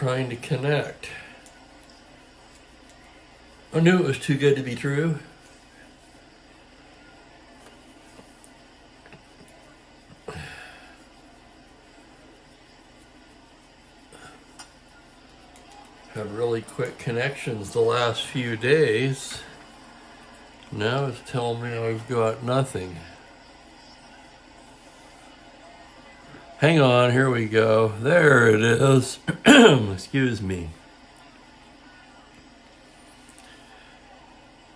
trying to connect. I knew it was too good to be true. Had really quick connections the last few days. Now it's telling me I've got nothing. Hang on, here we go. There it is. Excuse me.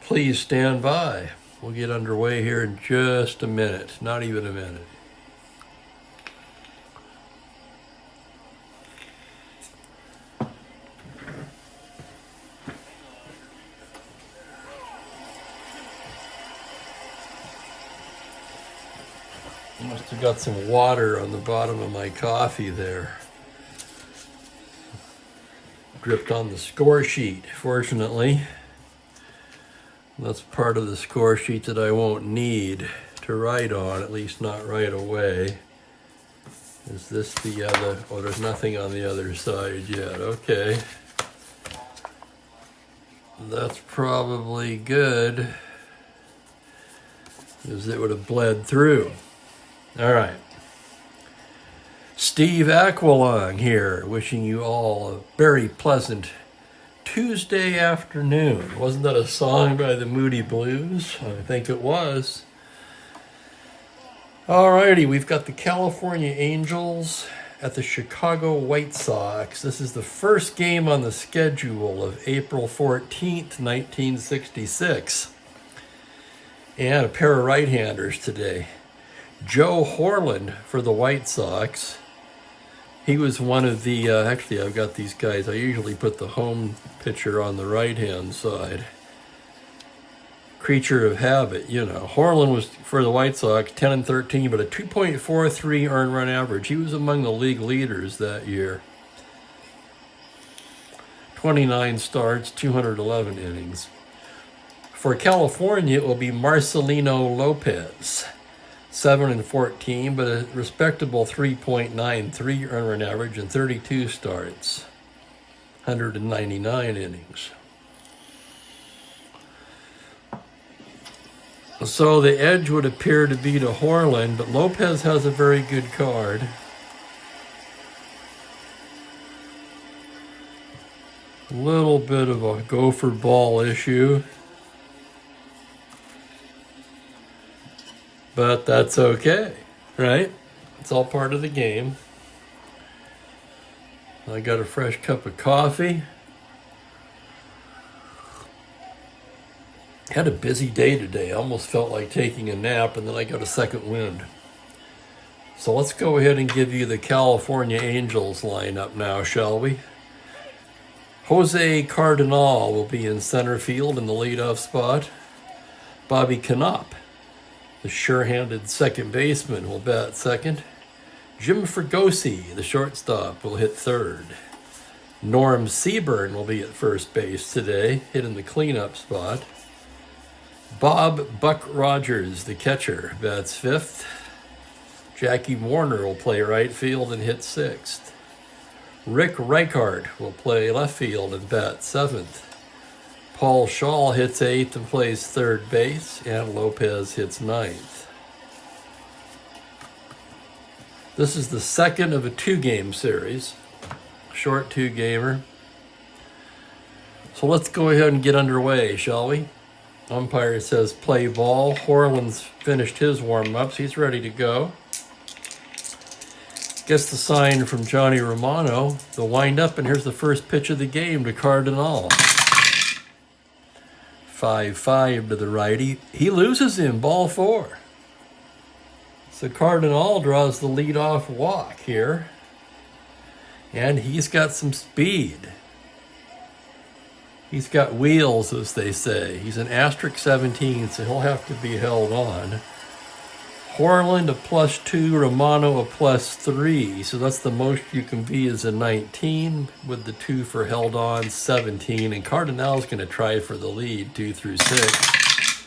Please stand by. We'll get underway here in just a minute. Not even a minute. Must have got some water on the bottom of my coffee there. Dripped on the score sheet, fortunately. That's part of the score sheet that I won't need to write on, at least not right away. Is this the other? Oh, there's nothing on the other side yet. Okay. That's probably good, because it would have bled through. All right. Steve Aquilong here, wishing you all a very pleasant Tuesday afternoon. Wasn't that a song by the Moody Blues? I think it was. All righty, we've got the California Angels at the Chicago White Sox. This is the first game on the schedule of April 14th, 1966. And a pair of right-handers today. Joe Horland for the White Sox. He was one of the, actually I've got these guys, I usually put the home pitcher on the right-hand side. Creature of habit, you know. Horland was, for the White Sox, 10-13, but a 2.43 earned run average. He was among the league leaders that year. 29 starts, 211 innings. For California, it will be Marcelino Lopez. 7-14, but a respectable 3.93 earned run average and 32 starts, 199 innings. So the edge would appear to be to Horland, but Lopez has a very good card. A little bit of a gopher ball issue. But that's okay, right? It's all part of the game. I got a fresh cup of coffee. Had a busy day today. I almost felt like taking a nap, and then I got a second wind. So let's go ahead and give you the California Angels lineup now, shall we? Jose Cardinal will be in center field in the leadoff spot. Bobby Knopp, the sure-handed second baseman, will bat second. Jim Fregosi, the shortstop, will hit third. Norm Seaburn will be at first base today, hitting the cleanup spot. Bob Buck Rogers, the catcher, bats fifth. Jackie Warner will play right field and hit sixth. Rick Reichart will play left field and bat seventh. Paul Shaw hits eighth and plays third base, and Lopez hits ninth. This is the second of a two-game series, short two-gamer. So let's go ahead and get underway, shall we? Umpire says play ball. Horland's finished his warm-ups. He's ready to go. Gets the sign from Johnny Romano. The wind-up, and here's the first pitch of the game to Cardinal. 5-5 to the righty. He loses him, ball four. So Cardinal draws the leadoff walk here. And he's got some speed. He's got wheels, as they say. He's an asterisk 17, so he'll have to be held on. Horland a +2, Romano a +3. So that's the most you can be is a 19 with the 2 for held on, 17. And Cardinal's going to try for the lead, 2 through 6.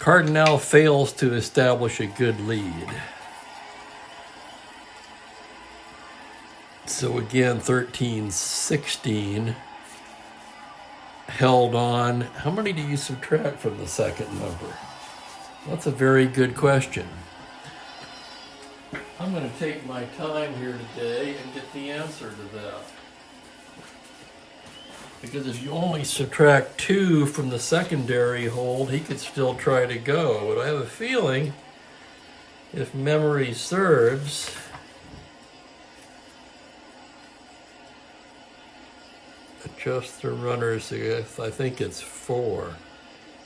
Cardinal fails to establish a good lead. So again, 13-16. Held on. How many do you subtract from the second number? That's a very good question. I'm going to take my time here today and get the answer to that. Because if you only subtract 2 from the secondary hold, he could still try to go. But I have a feeling, if memory serves, adjust the runners, I think it's 4.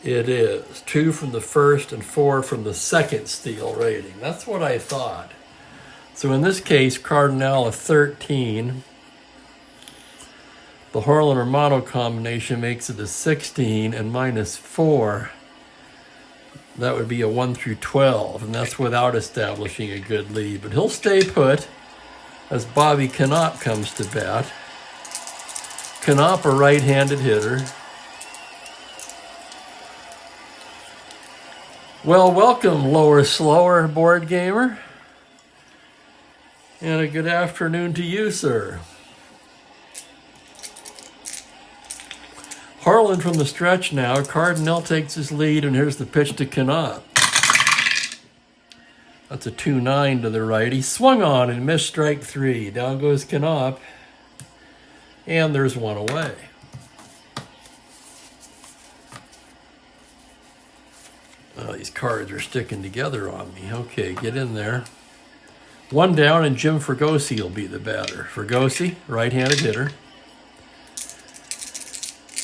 It is. 2 from the first and 4 from the second steal rating. That's what I thought. So in this case, Cardinal of 13. The Harlan-Romano combination makes it a 16 and minus 4. That would be a 1 through 12, and that's without establishing a good lead. But he'll stay put as Bobby Knopp comes to bat. Knopp, a right-handed hitter. Well, welcome, Lower Slower board gamer. And a good afternoon to you, sir. Harlan from the stretch now. Cardinal takes his lead, and here's the pitch to Knopp. That's a 2-9 to the right. He swung on and missed strike 3. Down goes Knopp. And there's one away. Oh, these cards are sticking together on me. Okay, get in there. One down, and Jim Fregosi will be the batter. Fregosi, right-handed hitter.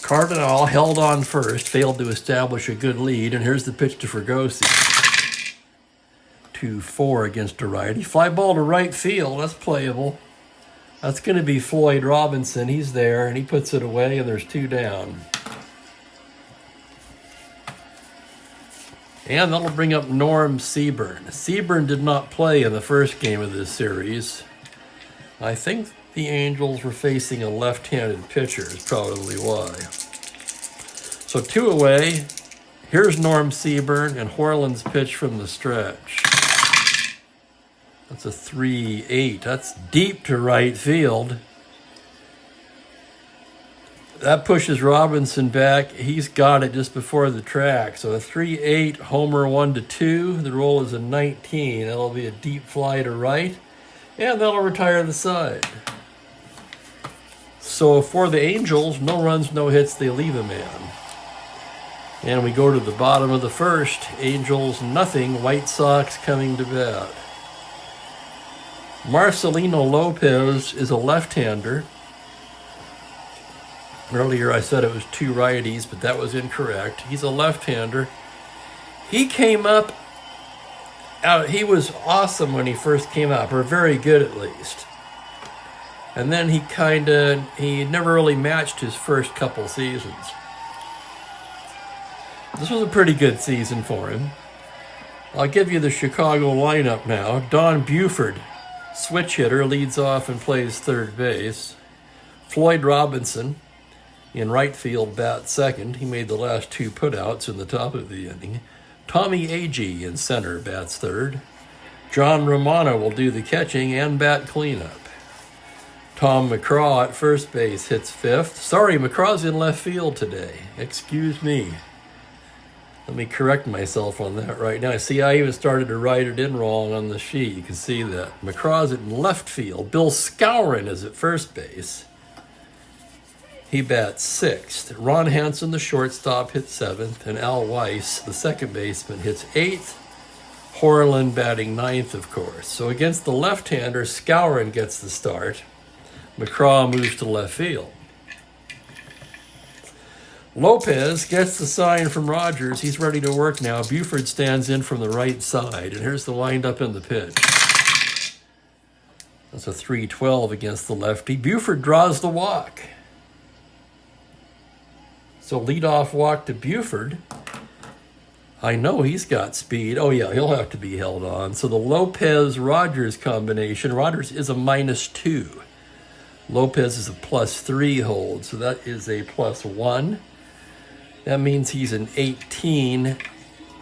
Cardinal held on first, failed to establish a good lead, and here's the pitch to Fregosi. 2-4 against a righty. Fly ball to right field, that's playable. That's going to be Floyd Robinson. He's there, and he puts it away, and there's 2 down. And that'll bring up Norm Seaburn. Seaburn did not play in the first game of this series. I think the Angels were facing a left-handed pitcher is probably why. So 2 away. Here's Norm Seaburn and Harlan's pitch from the stretch. That's a 3-8. That's deep to right field. That pushes Robinson back. He's got it just before the track. So a 3-8, homer 1-2. The roll is a 19. That'll be a deep fly to right. And that'll retire the side. So for the Angels, no runs, no hits, they leave a man. And we go to the bottom of the first. Angels nothing, White Sox coming to bat. Marcelino Lopez is a left-hander. Earlier I said it was 2 righties, but that was incorrect. He's a left-hander. He came up, he was awesome when he first came up, or very good at least. And then he never really matched his first couple seasons. This was a pretty good season for him. I'll give you the Chicago lineup now. Don Buford, switch hitter, leads off and plays third base. Floyd Robinson in right field, bats second. He made the last 2 putouts in the top of the inning. Tommy Agee in center, bats third. John Romano will do the catching and bat cleanup. Tom McCraw at first base hits 5th. Sorry, McCraw's in left field today. Excuse me. Let me correct myself on that right now. See, I even started to write it in wrong on the sheet. You can see that. McCraw's in left field. Bill Skowron is at first base. He bats 6th. Ron Hansen, the shortstop, hits 7th. And Al Weiss, the second baseman, hits 8th. Harlan batting 9th, of course. So against the left-hander, Skowron gets the start. McCraw moves to left field. Lopez gets the sign from Rogers. He's ready to work now. Buford stands in from the right side. And here's the windup in the pitch. That's a 3-12 against the lefty. Buford draws the walk. So leadoff walk to Buford. I know he's got speed. Oh, yeah, he'll have to be held on. So the Lopez-Rogers combination. Rogers is a -2. Lopez is a +3 hold. So that is a +1. That means he's an 18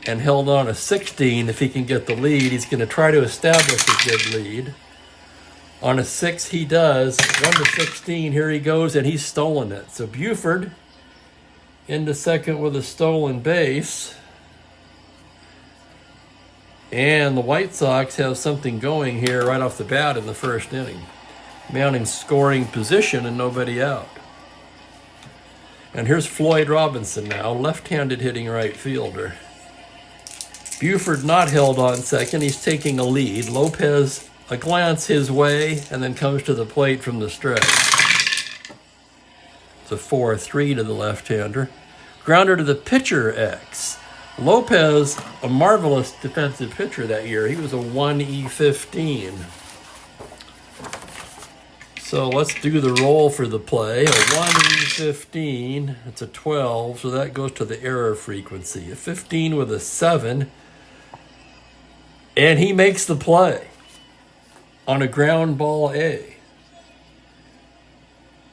and held on a 16. If he can get the lead, he's going to try to establish a good lead. On a 6, he does. 1-16, here he goes, and he's stolen it. So Buford into second with a stolen base. And the White Sox have something going here right off the bat in the first inning. Man in scoring position and nobody out. And here's Floyd Robinson now, left-handed hitting right fielder. Buford not held on second. He's taking a lead. Lopez, a glance his way, and then comes to the plate from the stretch. It's a 4-3 to the left-hander. Grounder to the pitcher X. Lopez, a marvelous defensive pitcher that year. He was a 1E15. So let's do the roll for the play. A 1E15, it's a 12, so that goes to the error frequency. A 15 with a 7, and he makes the play on a ground ball A.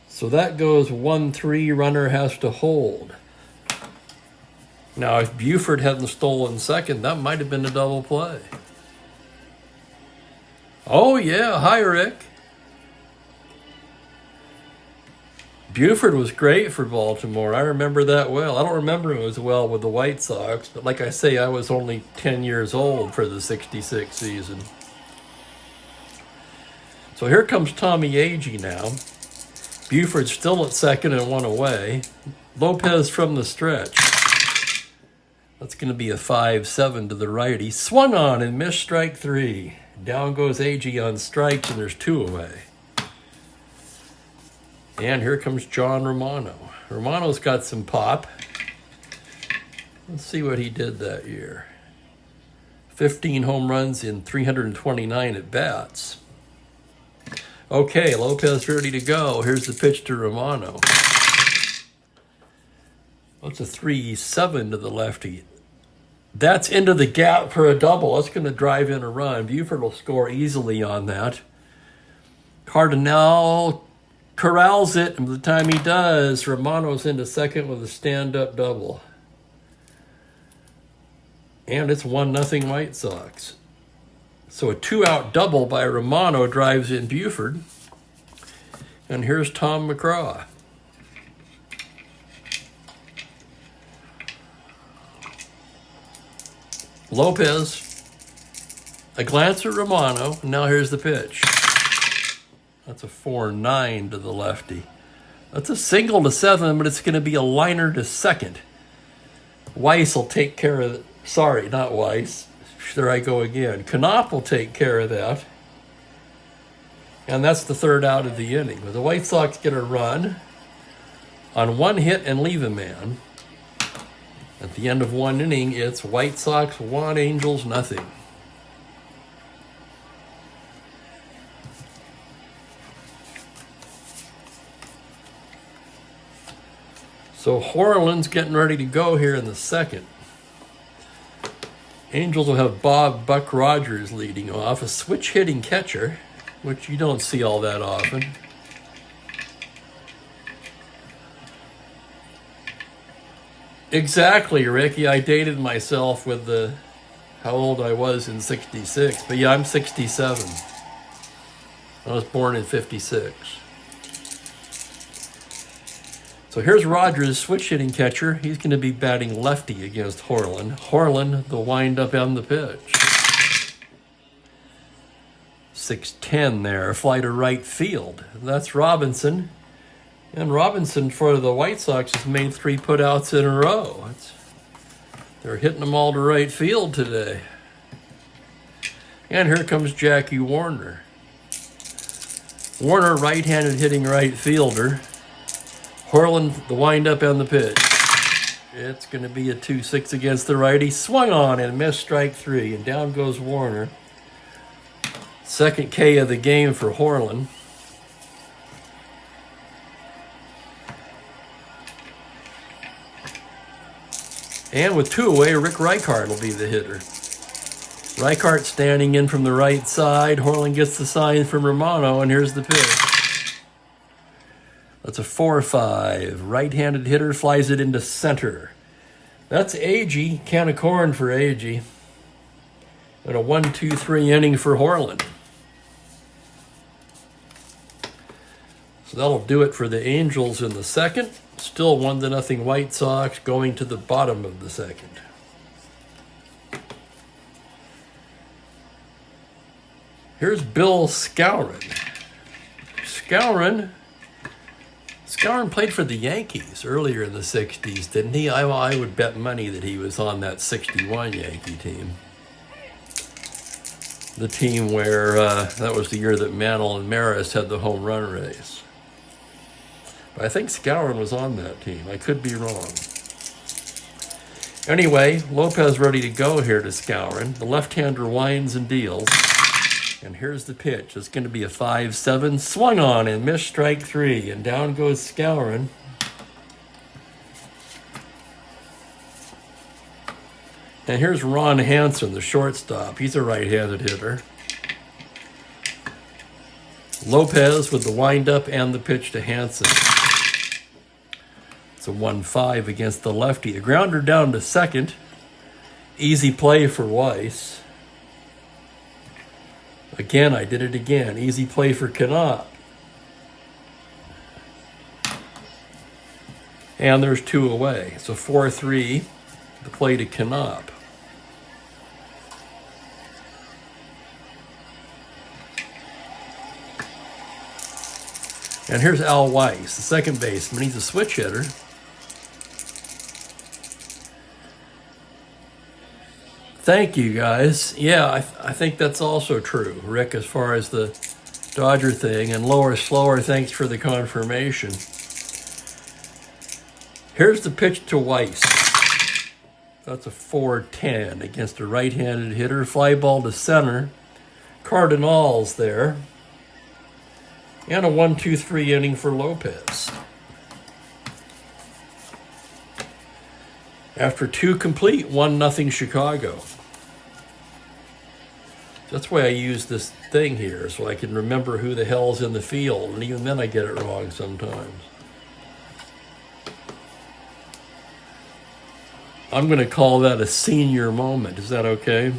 So that goes 1-3, runner has to hold. Now, if Buford hadn't stolen second, that might have been a double play. Oh, yeah, hi, Rick. Buford was great for Baltimore. I remember that well. I don't remember him as well with the White Sox, but like I say, I was only 10 years old for the 66 season. So here comes Tommy Agee now. Buford still at second and 1 away. Lopez from the stretch. That's going to be a 5-7 to the righty. Swung on and missed strike 3. Down goes Agee on strikes, and there's 2 away. And here comes John Romano. Romano's got some pop. Let's see what he did that year. 15 home runs in 329 at-bats. Okay, Lopez ready to go. Here's the pitch to Romano. That's a 3-7 to the lefty. That's into the gap for a double. That's going to drive in a run. Buford will score easily on that. Cardinal corrals it, and by the time he does, Romano's into second with a stand-up double. And it's 1-0 White Sox. So a 2-out double by Romano drives in Buford. And here's Tom McCraw. Lopez, a glance at Romano, and now here's the pitch. That's a 4-9 to the lefty. That's a single to 7, but it's going to be a liner to second. Weiss will take care of it. Sorry, not Weiss. There I go again. Knopp will take care of that. And that's the 3rd out of the inning. The White Sox get a run on 1 hit and leave a man. At the end of 1 inning, it's White Sox 1, Angels nothing. So Horland's getting ready to go here in the 2nd. Angels will have Buck Rogers leading off, a switch-hitting catcher, which you don't see all that often. Exactly, Ricky. I dated myself with how old I was in 66. But yeah, I'm 67. I was born in 56. So here's Rogers, switch-hitting catcher. He's going to be batting lefty against Horland. Horland, the wind-up on the pitch. 6-10 there, a fly to right field. That's Robinson. And Robinson, for the White Sox, has made 3 putouts in a row. They're hitting them all to right field today. And here comes Jackie Warner. Warner, right-handed hitting right fielder. Horland, the wind-up on the pitch. It's going to be a 2-6 against the righty. Swung on and missed strike 3. And down goes Warner. 2nd K of the game for Horland. And with 2 away, Rick Reichart will be the hitter. Reichart standing in from the right side. Horland gets the sign from Romano, and here's the pitch. That's a 4-5. Right-handed hitter flies it into center. That's Agee. Can of corn for Agee. And a 1-2-3 inning for Horland. So that'll do it for the Angels in the second. Still 1-0 White Sox going to the bottom of the second. Here's Bill Skowron. Skowron played for the Yankees earlier in the 60s, didn't he? I would bet money that he was on that 61 Yankee team. The team where that was the year that Mantle and Maris had the home run race. But I think Skowron was on that team. I could be wrong. Anyway, Lopez ready to go here to Skowron. The left-hander winds and deals. And here's the pitch. It's going to be a 5-7. Swung on and missed strike 3. And down goes Skowron. And here's Ron Hansen, the shortstop. He's a right-handed hitter. Lopez with the windup and the pitch to Hansen. It's a 1-5 against the lefty. A grounder down to second. Easy play for Weiss. Again, I did it again. Easy play for Knopp. And there's 2 away. So 4-3, the play to Knopp. And here's Al Weiss, the second baseman. He's a switch hitter. Thank you, guys. Yeah, I think that's also true, Rick, as far as the Dodger thing. And Lower Slower, thanks for the confirmation. Here's the pitch to Weiss. That's a 4-10 against a right-handed hitter. Fly ball to center. Cardinals there. And a 1-2-3 inning for Lopez. After 2 complete, 1-0 Chicago. That's why I use this thing here, so I can remember who the hell's in the field. And even then I get it wrong sometimes. I'm going to call that a senior moment. Is that okay?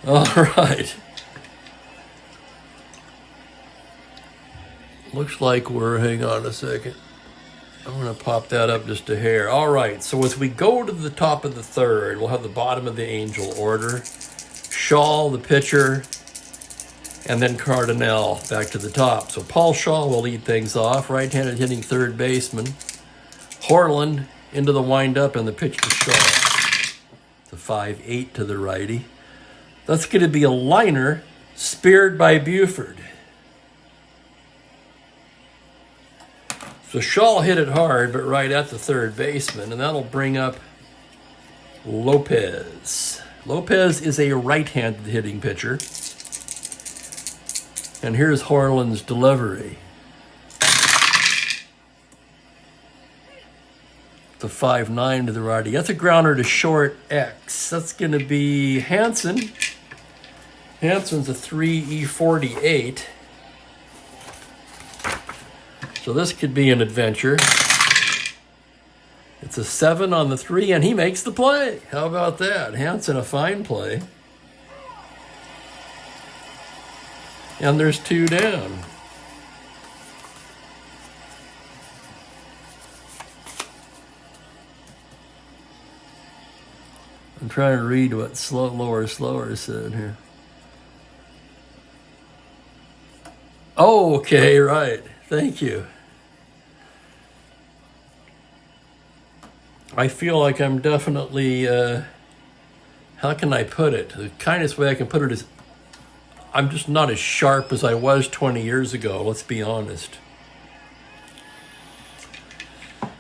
All right. Looks like hang on a second. I'm going to pop that up just a hair. All right, so as we go to the top of the third, we'll have the bottom of the Angel order. Shaw, the pitcher, and then Cardinal back to the top. So Paul Shaw will lead things off, right-handed hitting third baseman. Horland into the windup and the pitch to Shaw. It's a 5-8 to the righty. That's going to be a liner speared by Buford. So Shaw hit it hard, but right at the third baseman, and that'll bring up Lopez. Lopez is a right-handed hitting pitcher. And here's Horland's delivery. The 5-9 to the righty. That's a grounder to short X. That's going to be Hansen. Hansen's a 3E48. So this could be an adventure. It's a 7 on the 3, and he makes the play. How about that? Hansen, a fine play. And there's 2 down. I'm trying to read what Lower Slower said here. Oh, okay, right. Thank you. I feel like I'm definitely, how can I put it? The kindest way I can put it is I'm just not as sharp as I was 20 years ago, let's be honest.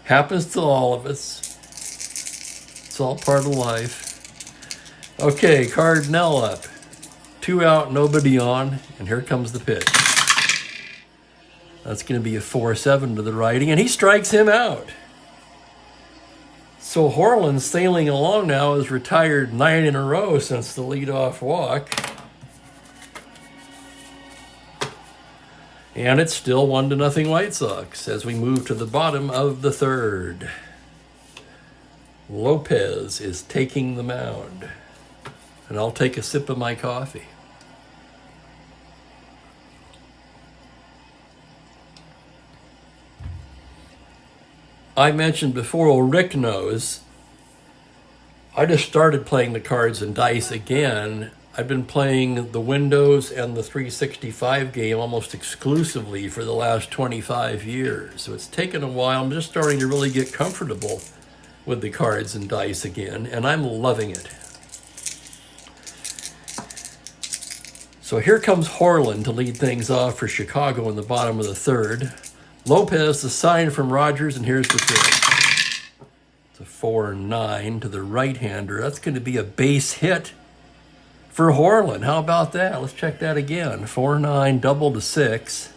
Happens to all of us. It's all part of life. Okay, Cardinal up. 2 out, nobody on, and here comes the pitch. That's going to be a 4-7 to the righty, and he strikes him out. So Horland, sailing along now, has retired 9 in a row since the leadoff walk. And it's still 1-0 White Sox as we move to the bottom of the third. Lopez is taking the mound. And I'll take a sip of my coffee. I mentioned before, well, Rick knows, I just started playing the cards and dice again. I've been playing the Windows and the 365 game almost exclusively for the last 25 years. So it's taken a while. I'm just starting to really get comfortable with the cards and dice again, and I'm loving it. So here comes Horland to lead things off for Chicago in the bottom of the third. Lopez, the sign from Rogers, and here's the fifth. It's a 4-9 to the right-hander. That's going to be a base hit for Horland. How about that? Let's check that again. 4-9, double to 6.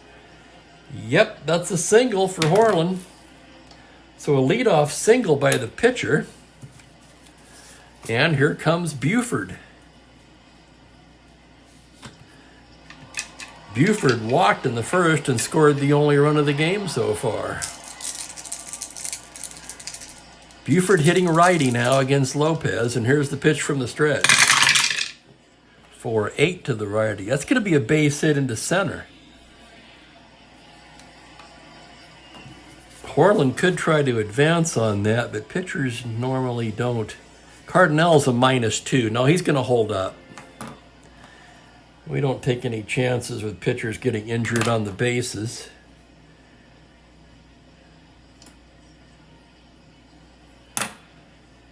Yep, that's a single for Horland. So a leadoff single by the pitcher. And here comes Buford. Buford walked in the first and scored the only run of the game so far. Buford hitting righty now against Lopez, and here's the pitch from the stretch. 4-8 to the righty. That's going to be a base hit into center. Horland could try to advance on that, but pitchers normally don't. Cardinel's a -2. No, he's going to hold up. We don't take any chances with pitchers getting injured on the bases.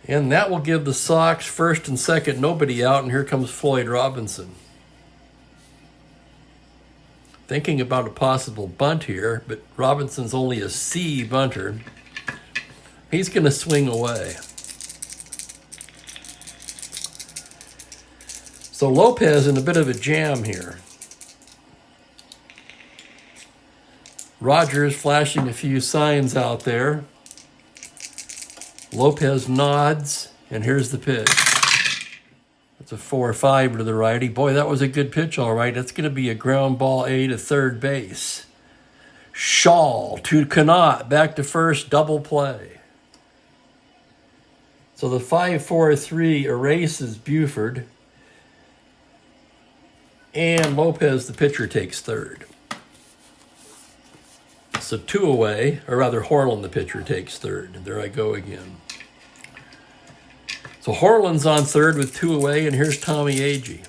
And that will give the Sox first and second, nobody out, and here comes Floyd Robinson. Thinking about a possible bunt here, but Robinson's only a C bunter. He's going to swing away. So Lopez in a bit of a jam here. Rogers flashing a few signs out there. Lopez nods, and here's the pitch. It's a 4-5 to the righty. Boy, that was a good pitch, all right. That's going to be a ground ball A to third base. Shaw to Cannot, back to first, double play. So the 5-4-3 erases Buford. And Lopez, the pitcher, takes third. So 2 away, or rather Horland, the pitcher, takes third. And there I go again. So Horland's on third with 2 away, and here's Tommy Agee.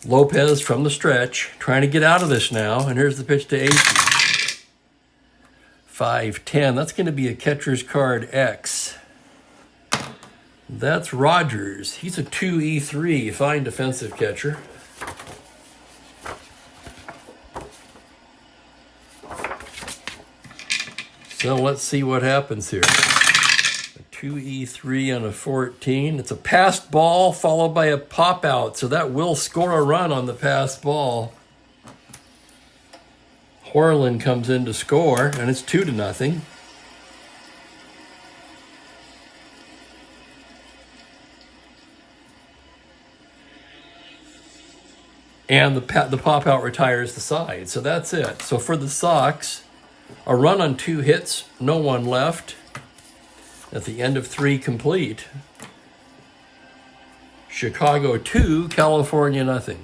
Lopez from the stretch, trying to get out of this now, and here's the pitch to Agee. 5-10, that's going to be a catcher's card X. That's Rogers. He's a 2-E3, fine defensive catcher. So let's see what happens here. A 2-E3 on a 14. It's a passed ball followed by a pop out, so that will score a run on the passed ball. Horland comes in to score, and it's 2-0. And the pop-out retires the side. So that's it. So for the Sox, a run on 2 hits, no one left. At the end of 3 complete. Chicago 2, California nothing.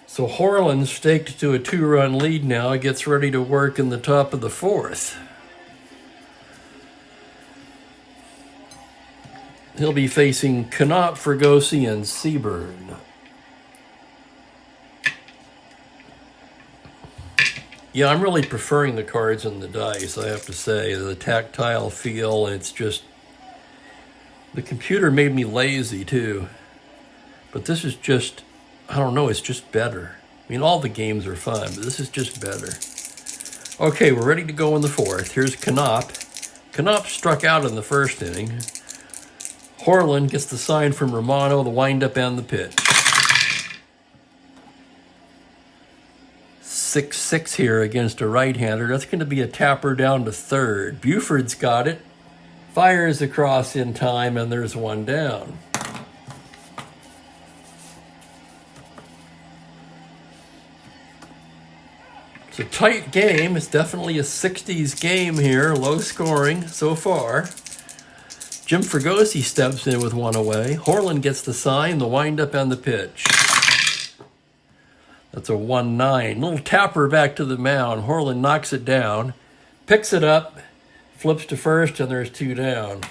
So Horland staked to a 2-run lead now. He gets ready to work in the top of the 4th. He'll be facing Cannot, Fregosi, and Seaburn. Yeah, I'm really preferring the cards and the dice, I have to say. The tactile feel, and it's just... The computer made me lazy, too. But this is just... I don't know, it's just better. I mean, all the games are fun, but this is just better. Okay, we're ready to go in the 4th. Here's Cannot. Cannot struck out in the first inning. Horland gets the sign from Romano, the windup and the pitch. 6-6 here against a right-hander. That's going to be a tapper down to third. Buford's got it. Fires across in time, and there's one down. It's a tight game. It's definitely a 60s game here. Low scoring so far. Jim Fregosi steps in with 1 away. Horland gets the sign, the windup, and the pitch. That's a 1-9. Little tapper back to the mound. Horland knocks it down, picks it up, flips to first, and there's 2 down.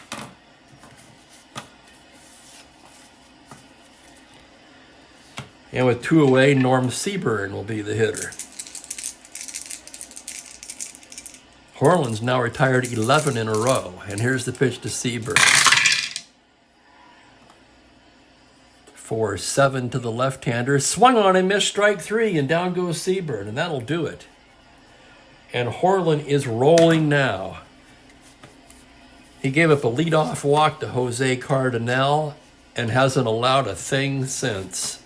And with 2 away, Norm Seaburn will be the hitter. Horland's now retired 11 in a row. And here's the pitch to Seaburn. 4-7 to the left-hander. Swung on and missed, strike 3, and down goes Seaburn, and that'll do it. And Horland is rolling now. He gave up a leadoff walk to Jose Cardinal and hasn't allowed a thing since.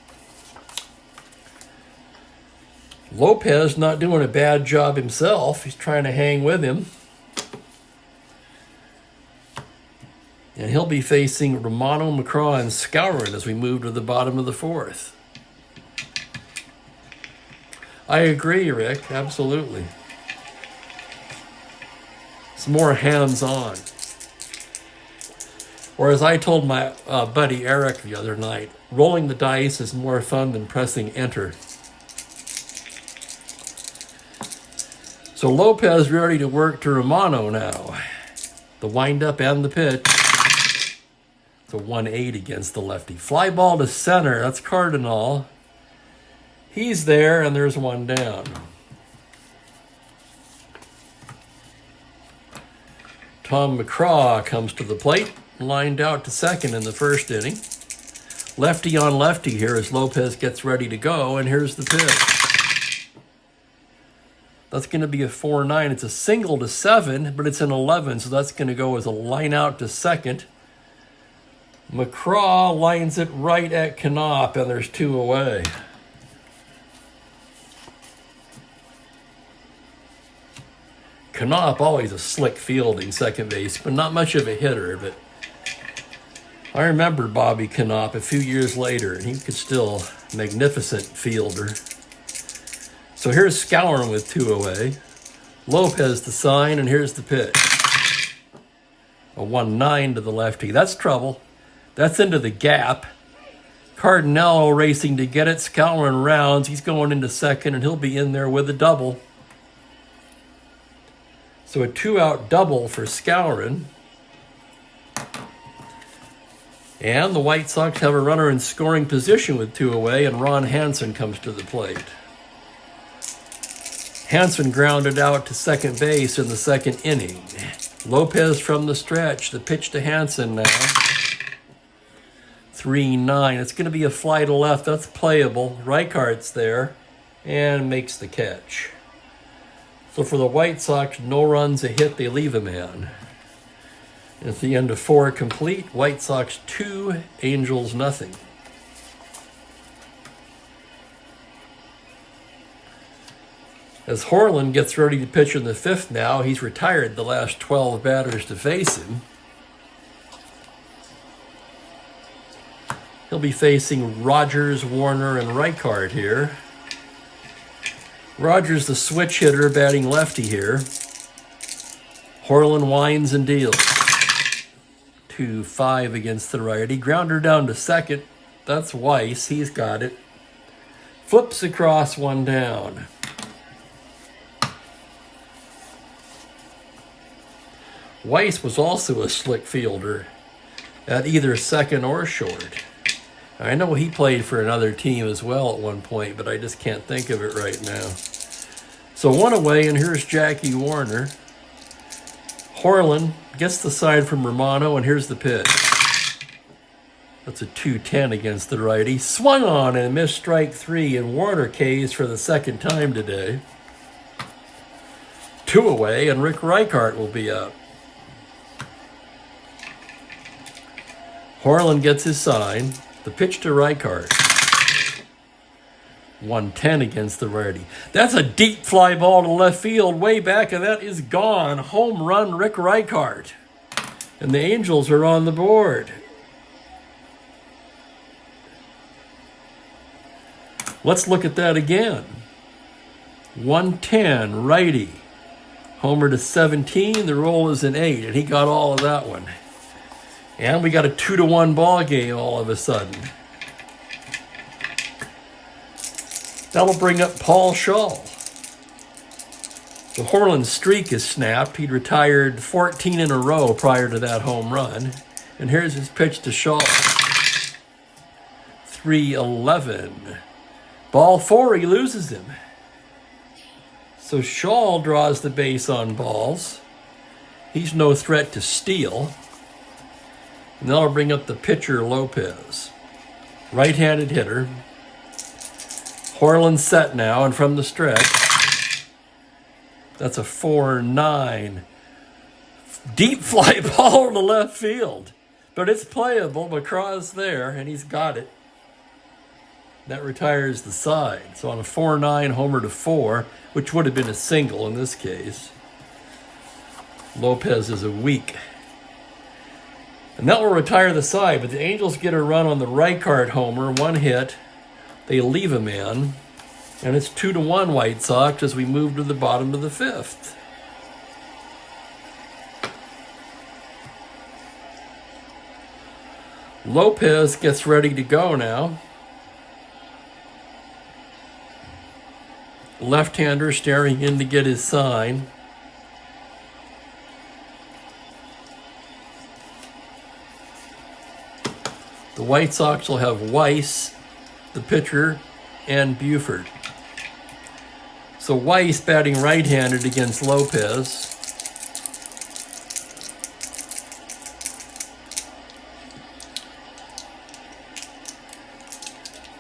Lopez not doing a bad job himself. He's trying to hang with him. And he'll be facing Romano, McCraw, and Skowron as we move to the bottom of the 4th. I agree, Rick. Absolutely. It's more hands-on. Or as I told my buddy Eric the other night, rolling the dice is more fun than pressing enter. So Lopez ready to work to Romano now. The windup and the pitch. It's a 1-8 against the lefty. Fly ball to center. That's Cardinal. He's there, and there's 1 down. Tom McCraw comes to the plate, lined out to second in the 1st inning. Lefty on lefty here as Lopez gets ready to go, and here's the pitch. That's going to be a 4-9. It's a single to 7, but it's an 11, so that's going to go as a line out to second. McCraw lines it right at Knopp, and there's 2 away. Knopp, always a slick fielding second base, but not much of a hitter. But I remember Bobby Knopp a few years later, and he could still magnificent fielder. So here's Skowron with 2 away. Lopez the sign, and here's the pitch. A 1-9 to the lefty. That's trouble. That's into the gap. Cardinal racing to get it. Skowron rounds. He's going into second, and he'll be in there with a double. So a 2-out double for Skowron. And the White Sox have a runner in scoring position with 2 away, and Ron Hansen comes to the plate. Hansen grounded out to second base in the 2nd inning. Lopez from the stretch. The pitch to Hansen now. 3-9. It's going to be a fly to left. That's playable. Reichardt's there and makes the catch. So for the White Sox, no runs, a hit, they leave a man. At the end of 4 complete, White Sox 2, Angels nothing. As Horland gets ready to pitch in the 5th now, he's retired the last 12 batters to face him. He'll be facing Rogers, Warner, and Reichhardt here. Rogers, the switch hitter, batting lefty here. Horland winds and deals. 2-5 against the righty. Grounder down to second. That's Weiss. He's got it. Flips across, 1 down. Weiss was also a slick fielder at either second or short. I know he played for another team as well at one point, but I just can't think of it right now. So 1 away, and here's Jackie Warner. Horland gets the side from Romano, and here's the pitch. That's a 2-10 against the righty. Swung on and missed, strike 3, and Warner K's for the 2nd time today. 2 away, and Rick Reichhardt will be up. Horland gets his sign. The pitch to Reichhardt. 1-10 against the righty. That's a deep fly ball to left field way back, and that is gone. Home run, Rick Reichhardt. And the Angels are on the board. Let's look at that again. 110, righty. Homer to 17, the roll is an 8, and he got all of that one. And we got a 2-1 ball game all of a sudden. That'll bring up Paul Shaw. The Horland streak is snapped. He'd retired 14 in a row prior to that home run. And here's his pitch to Shaw. 3-11. Ball 4, he loses him. So Shaw draws the base on balls. He's no threat to steal. And that'll bring up the pitcher, Lopez. Right-handed hitter. Horland set now, and from the stretch, that's a 4-9. Deep fly ball to left field. But it's playable. McCraw's there, and he's got it. That retires the side. So on a 4-9 homer to 4, which would have been a single in this case, Lopez is a weak. And that will retire the side, but the Angels get a run on the Reichart homer, 1 hit. They leave him in, and it's 2-1 White Sox as we move to the bottom of the 5th. Lopez gets ready to go now. Left-hander staring in to get his sign. The White Sox will have Weiss, the pitcher, and Buford. So Weiss batting right-handed against Lopez.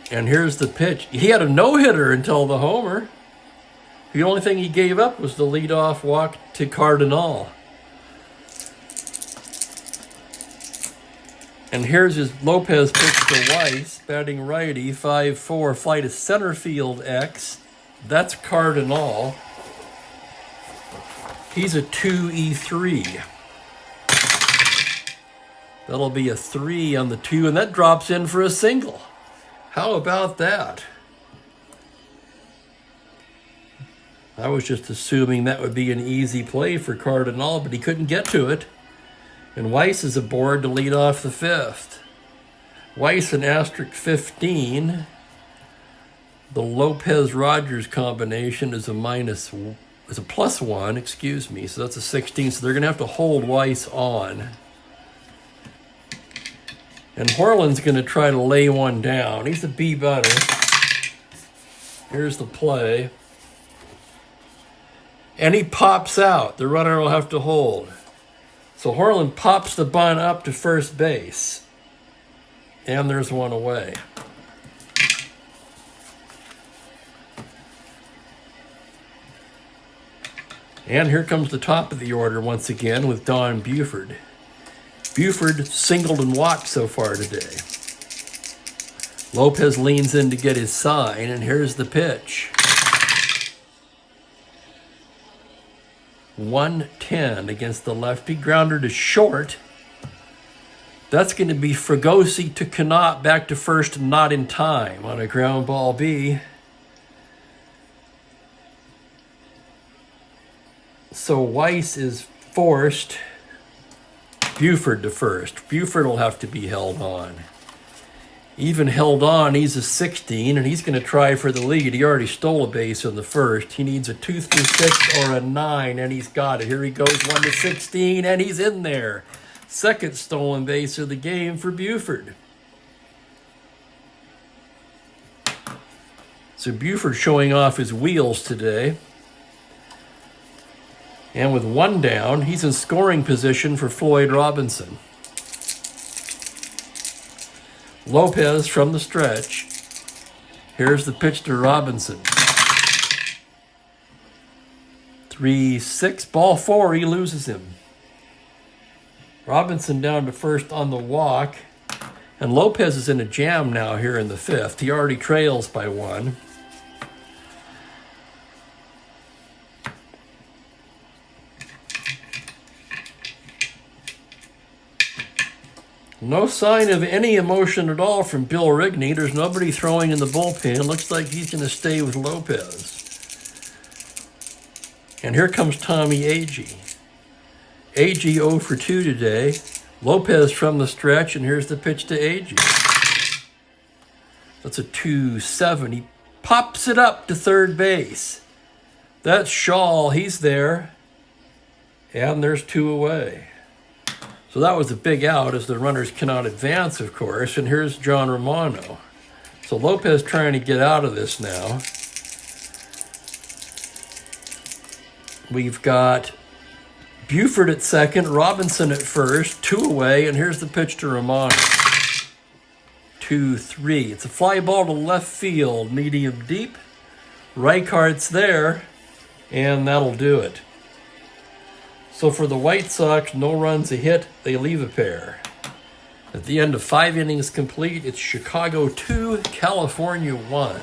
And here's the pitch. He had a no-hitter until the homer. The only thing he gave up was the leadoff walk to Cardinal. And here's his Lopez pitch to Weiss, batting righty, 5-4, fly to center field X. That's Cardinal. He's a 2-3. That'll be a 3 on the 2, and that drops in for a single. How about that? I was just assuming that would be an easy play for Cardinal, but he couldn't get to it. And Weiss is aboard to lead off the 5th. Weiss and asterisk 15. The Lopez-Rogers combination is a +1, excuse me. So that's a 16. So they're going to have to hold Weiss on. And Horland's going to try to lay one down. He's a B butter. Here's the play. And he pops out. The runner will have to hold. So Horland pops the bunt up to first base. And there's one away. And here comes the top of the order once again with Don Buford. Buford singled and walked so far today. Lopez leans in to get his sign, and here's the pitch. 1-10 against the lefty. Grounder to short. That's going to be Fregosi to Connaught back to first, not in time on a ground ball B. So Weiss is forced Buford to first. Buford will have to be held on. Even held on, he's a 16, and he's going to try for the lead. He already stole a base in the first. He needs a 2 through 6 or a 9, and he's got it. Here he goes, 1 to 16, and he's in there. Second stolen base of the game for Buford. So Buford showing off his wheels today. And with 1 down, he's in scoring position for Floyd Robinson. Lopez from the stretch. Here's the pitch to Robinson. 3-6, ball 4, he loses him. Robinson down to first on the walk. And Lopez is in a jam now here in the 5th. He already trails by 1. No sign of any emotion at all from Bill Rigney. There's nobody throwing in the bullpen. Looks like he's going to stay with Lopez. And here comes Tommy Agee. Agee 0 for 2 today. Lopez from the stretch, and here's the pitch to Agee. That's a 2-7. He pops it up to third base. That's Shaw, he's there. And there's 2 away. So that was a big out as the runners cannot advance, of course. And here's John Romano. So Lopez trying to get out of this now. We've got Buford at second, Robinson at first, 2 away, and here's the pitch to Romano. 2-3. It's a fly ball to left field, medium deep. Reichardt's there, and that'll do it. So for the White Sox, no runs, a hit, they leave a pair. At the end of 5 innings complete, it's Chicago 2, California 1.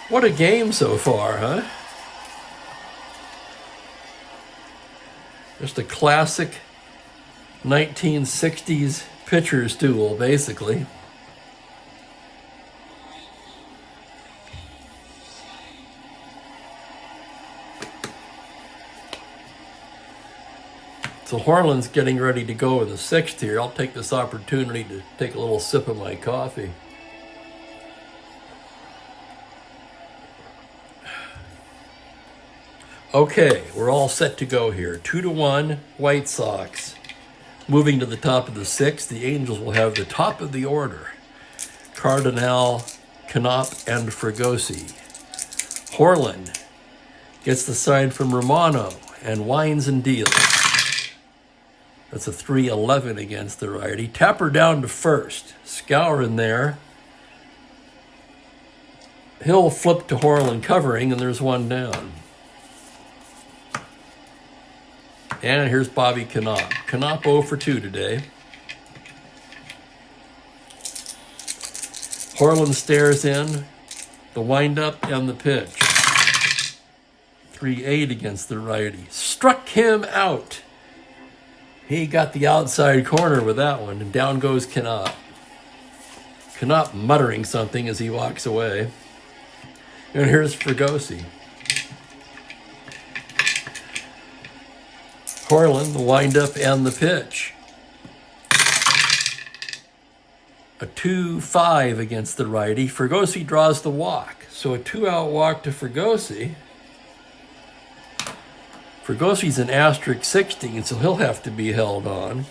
What a game so far, huh? Just a classic 1960s pitcher's duel, basically. So Harlan's getting ready to go in the 6th here. I'll take this opportunity to take a little sip of my coffee. Okay, we're all set to go here. 2-1, White Sox. Moving to the top of the 6th, the Angels will have the top of the order. Cardinal, Knopp, and Fregosi. Harlan gets the sign from Romano and winds and deals. That's a 3-11 against the righty. Tapper down to first. Skowron there. He'll flip to Harlan covering, and there's 1 down. And here's Bobby Knopp. Knopp 0 for 2 today. Harlan stares in. The windup and the pitch. 3-8 against the righty. Struck him out. He got the outside corner with that one, and down goes Knopp. Knopp muttering something as he walks away. And here's Fregosi. Harlan, the windup and the pitch. A 2-5 against the righty. Fregosi draws the walk. So a 2-out walk to Fregosi. Fergosi's an asterisk 16, so he'll have to be held on.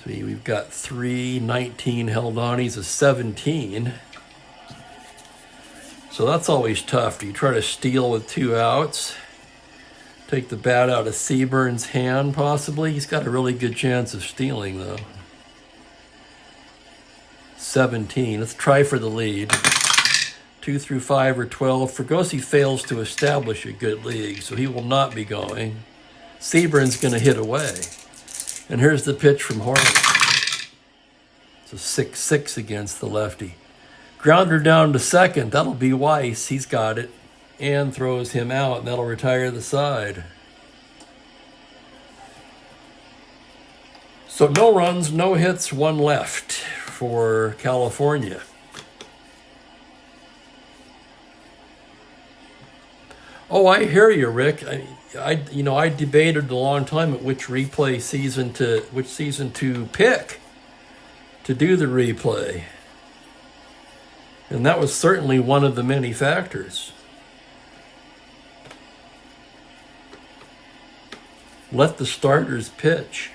See, we've got 3-19 held on. He's a 17. So that's always tough. Do you try to steal with 2 outs? Take the bat out of Seburn's hand, possibly? He's got a really good chance of stealing, though. 17. Let's try for the lead. 2 through 5 are 12. Fregosi fails to establish a good lead, so he will not be going. Seburn's going to hit away. And here's the pitch from Harlan. It's a 6-6 against the lefty. Grounder down to second. That'll be Weiss. He's got it. And throws him out, and that'll retire the side. So no runs, no hits, 1 left for California. Oh, I hear you, Rick. I debated a long time at which season to pick to do the replay. And that was certainly one of the many factors. Let the starters pitch.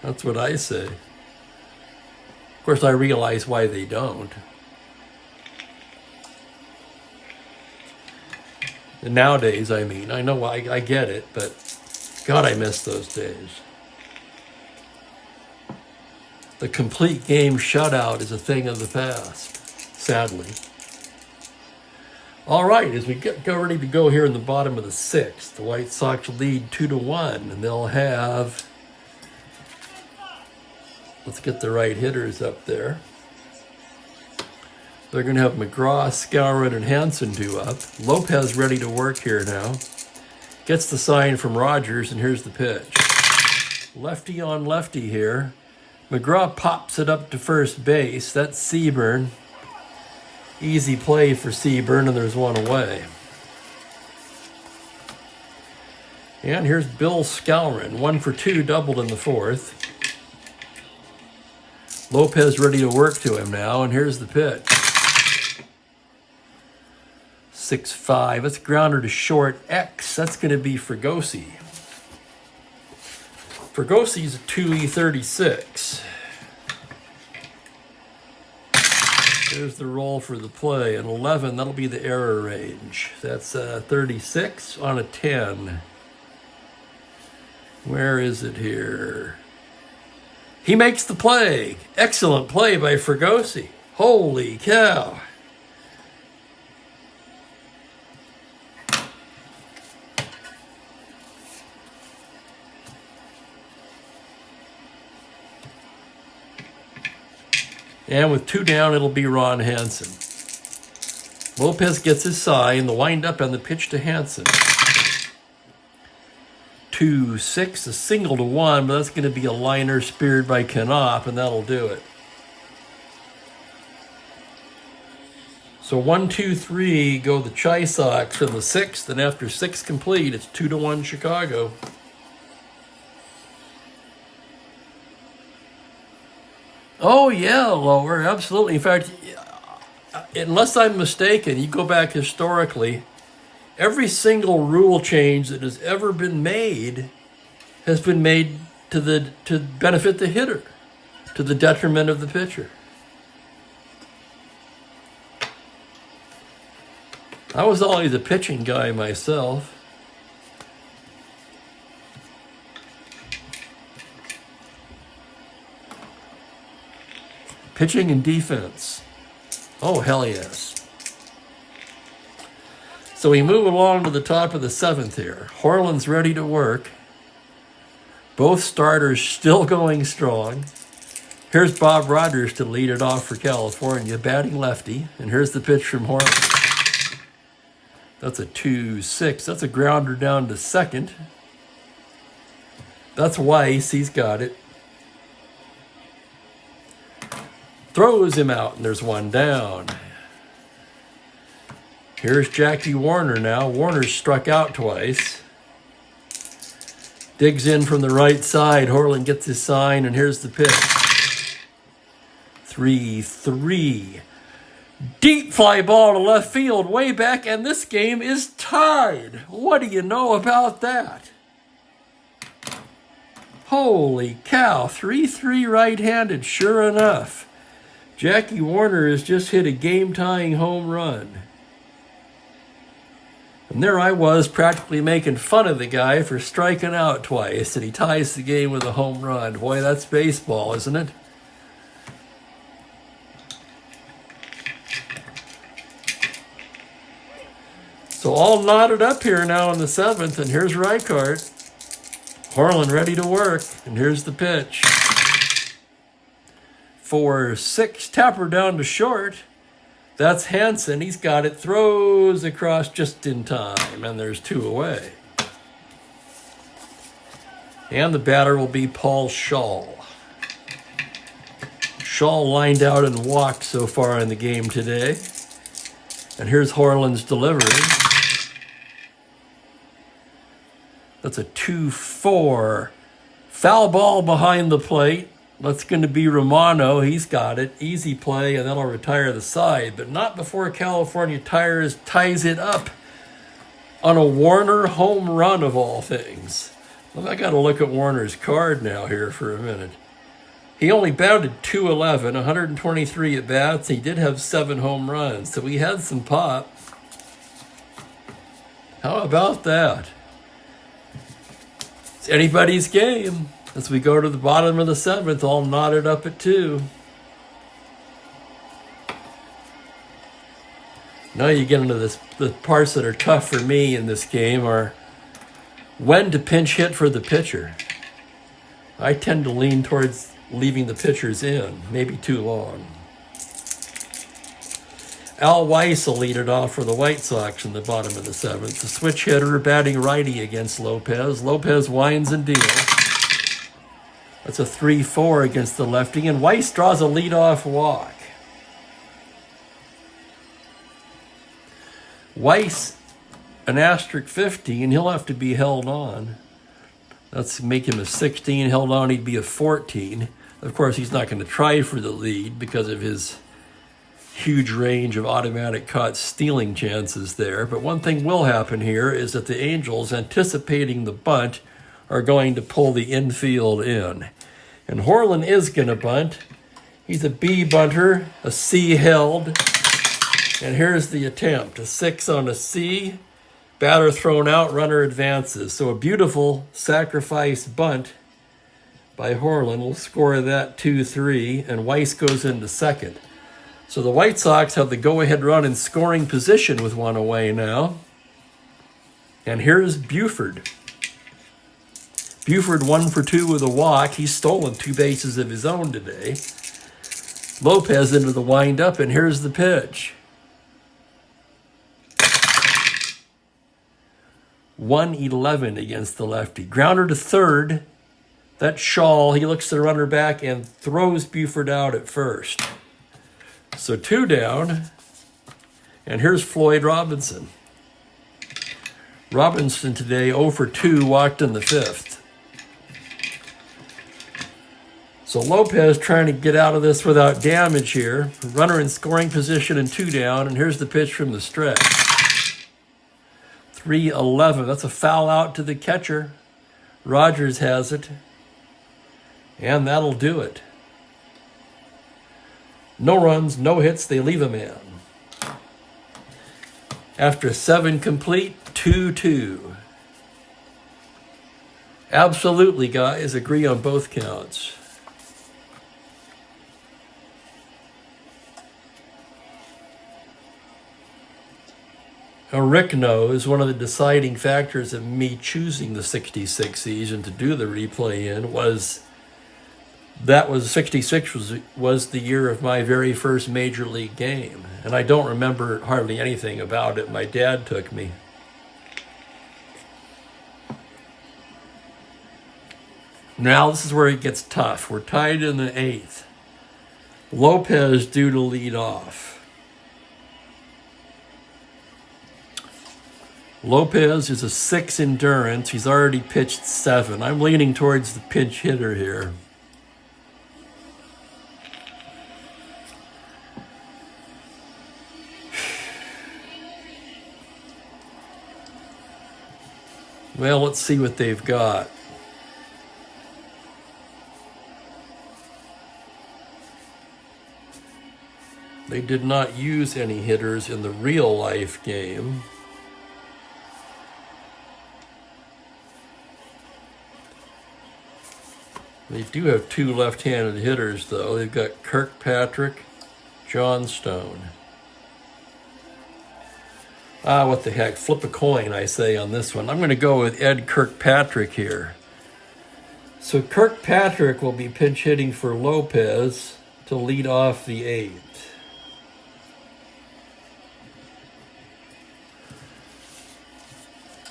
That's what I say. Of course, I realize why they don't. And nowadays, I know I get it, but God, I miss those days. The complete game shutout is a thing of the past, sadly. All right, as we get ready to go here in the bottom of the 6th, the White Sox lead 2-1, and they'll have, let's get the right hitters up there. They're going to have McGraw, Skowron, and Hansen due up. Lopez ready to work here now. Gets the sign from Rogers, and here's the pitch. Lefty on lefty here. McGraw pops it up to first base. That's Seaburn. Easy play for Seaburn, and there's 1 away. And here's Bill Skowron, 1 for 2, doubled in the 4th. Lopez ready to work to him now, and here's the pitch. 6-5. That's grounder to short. X. That's going to be Fregosi. Fregosi's a 2E36. There's the roll for the play. An 11, that'll be the error range. That's 36 on a 10. Where is it here? He makes the play. Excellent play by Fregosi. Holy cow. And with 2 down, it'll be Ron Hansen. Lopez gets his sign, the wind-up and the pitch to Hansen. 2-6, a single to 1, but that's going to be a liner speared by Knopf, and that'll do it. So 1, 2, 3 go the Chi Sox from the 6th, and after 6 complete, it's 2-1 Chicago. Oh, yeah, lower, absolutely. In fact, unless I'm mistaken, you go back historically, every single rule change that has ever been made has been made to benefit the hitter, to the detriment of the pitcher. I was always a pitching guy myself. Pitching and defense. Oh, hell yes. So we move along to the top of the 7th here. Horland's ready to work. Both starters still going strong. Here's Bob Rogers to lead it off for California, batting lefty. And here's the pitch from Horland. That's a 2-6. That's a grounder down to second. That's Weiss. He's got it. Throws him out, and there's 1 down. Here's Jackie Warner now. Warner's struck out twice. Digs in from the right side. Horland gets his sign, and here's the pitch. 3-3. Deep fly ball to left field, way back, and this game is tied. What do you know about that? Holy cow, 3-3 right-handed, sure enough. Jackie Warner has just hit a game-tying home run. And there I was practically making fun of the guy for striking out twice, and he ties the game with a home run. Boy, that's baseball, isn't it? So all knotted up here now in the 7th, and here's Reichart. Horland ready to work, and here's the pitch. 4-6, tapper down to short. That's Hansen. He's got it. Throws across just in time, and there's 2 away. And the batter will be Paul Schaal. Schaal lined out and walked so far in the game today. And here's Horland's delivery. That's a 2-4. Foul ball behind the plate. That's going to be Romano. He's got it. Easy play, and that'll retire the side. But not before California ties it up on a Warner home run of all things. Well, I got to look at Warner's card now here for a minute. He only batted .211, 123 at bats. He did have 7 home runs, so he had some pop. How about that? It's anybody's game. As we go to the bottom of the 7th, all knotted up at 2. Now you get into the parts that are tough for me in this game are when to pinch hit for the pitcher. I tend to lean towards leaving the pitchers in, maybe too long. Al Weiss will lead it off for the White Sox in the bottom of the 7th. The switch hitter batting righty against Lopez. Lopez winds and deals. That's a 3-4 against the lefty, and Weiss draws a leadoff walk. Weiss, an asterisk 50, and he'll have to be held on. Let's make him a 16. Held on, he'd be a 14. Of course, he's not going to try for the lead because of his huge range of automatic caught stealing chances there. But one thing will happen here is that the Angels, anticipating the bunt, are going to pull the infield in. And Horland is going to bunt. He's a B bunter, a C held. And here's the attempt, a 6 on a C. Batter thrown out, runner advances. So a beautiful sacrifice bunt by Horland will score that 2-3, and Weiss goes into second. So the White Sox have the go-ahead run in scoring position with one away now. And here's Buford. Buford 1 for 2 with a walk. He's stolen 2 bases of his own today. Lopez into the windup, and here's the pitch. 1-11 against the lefty. Grounder to third. That Shaw, he looks the runner back and throws Buford out at first. So 2 down. And here's Floyd Robinson. Robinson today 0 for 2, walked in the 5th. So Lopez trying to get out of this without damage here. Runner in scoring position and 2 down. And here's the pitch from the stretch. 3-11. That's a foul out to the catcher. Rogers has it. And that'll do it. No runs, no hits, they leave him in. After 7 complete, 2-2. Absolutely, guys, agree on both counts. Now, Rick knows one of the deciding factors of me choosing the 66 season to do the replay in was 66 was the year of my very first major league game. And I don't remember hardly anything about it. My dad took me. Now this is where it gets tough. We're tied in the 8th. Lopez due to lead off. Lopez is a 6 endurance. He's already pitched 7. I'm leaning towards the pinch hitter here. Well, let's see what they've got. They did not use any hitters in the real life game. They do have 2 left-handed hitters, though. They've got Kirkpatrick, Johnstone. What the heck? Flip a coin, I say, on this one. I'm going to go with Ed Kirkpatrick here. So Kirkpatrick will be pinch hitting for Lopez to lead off the 8th.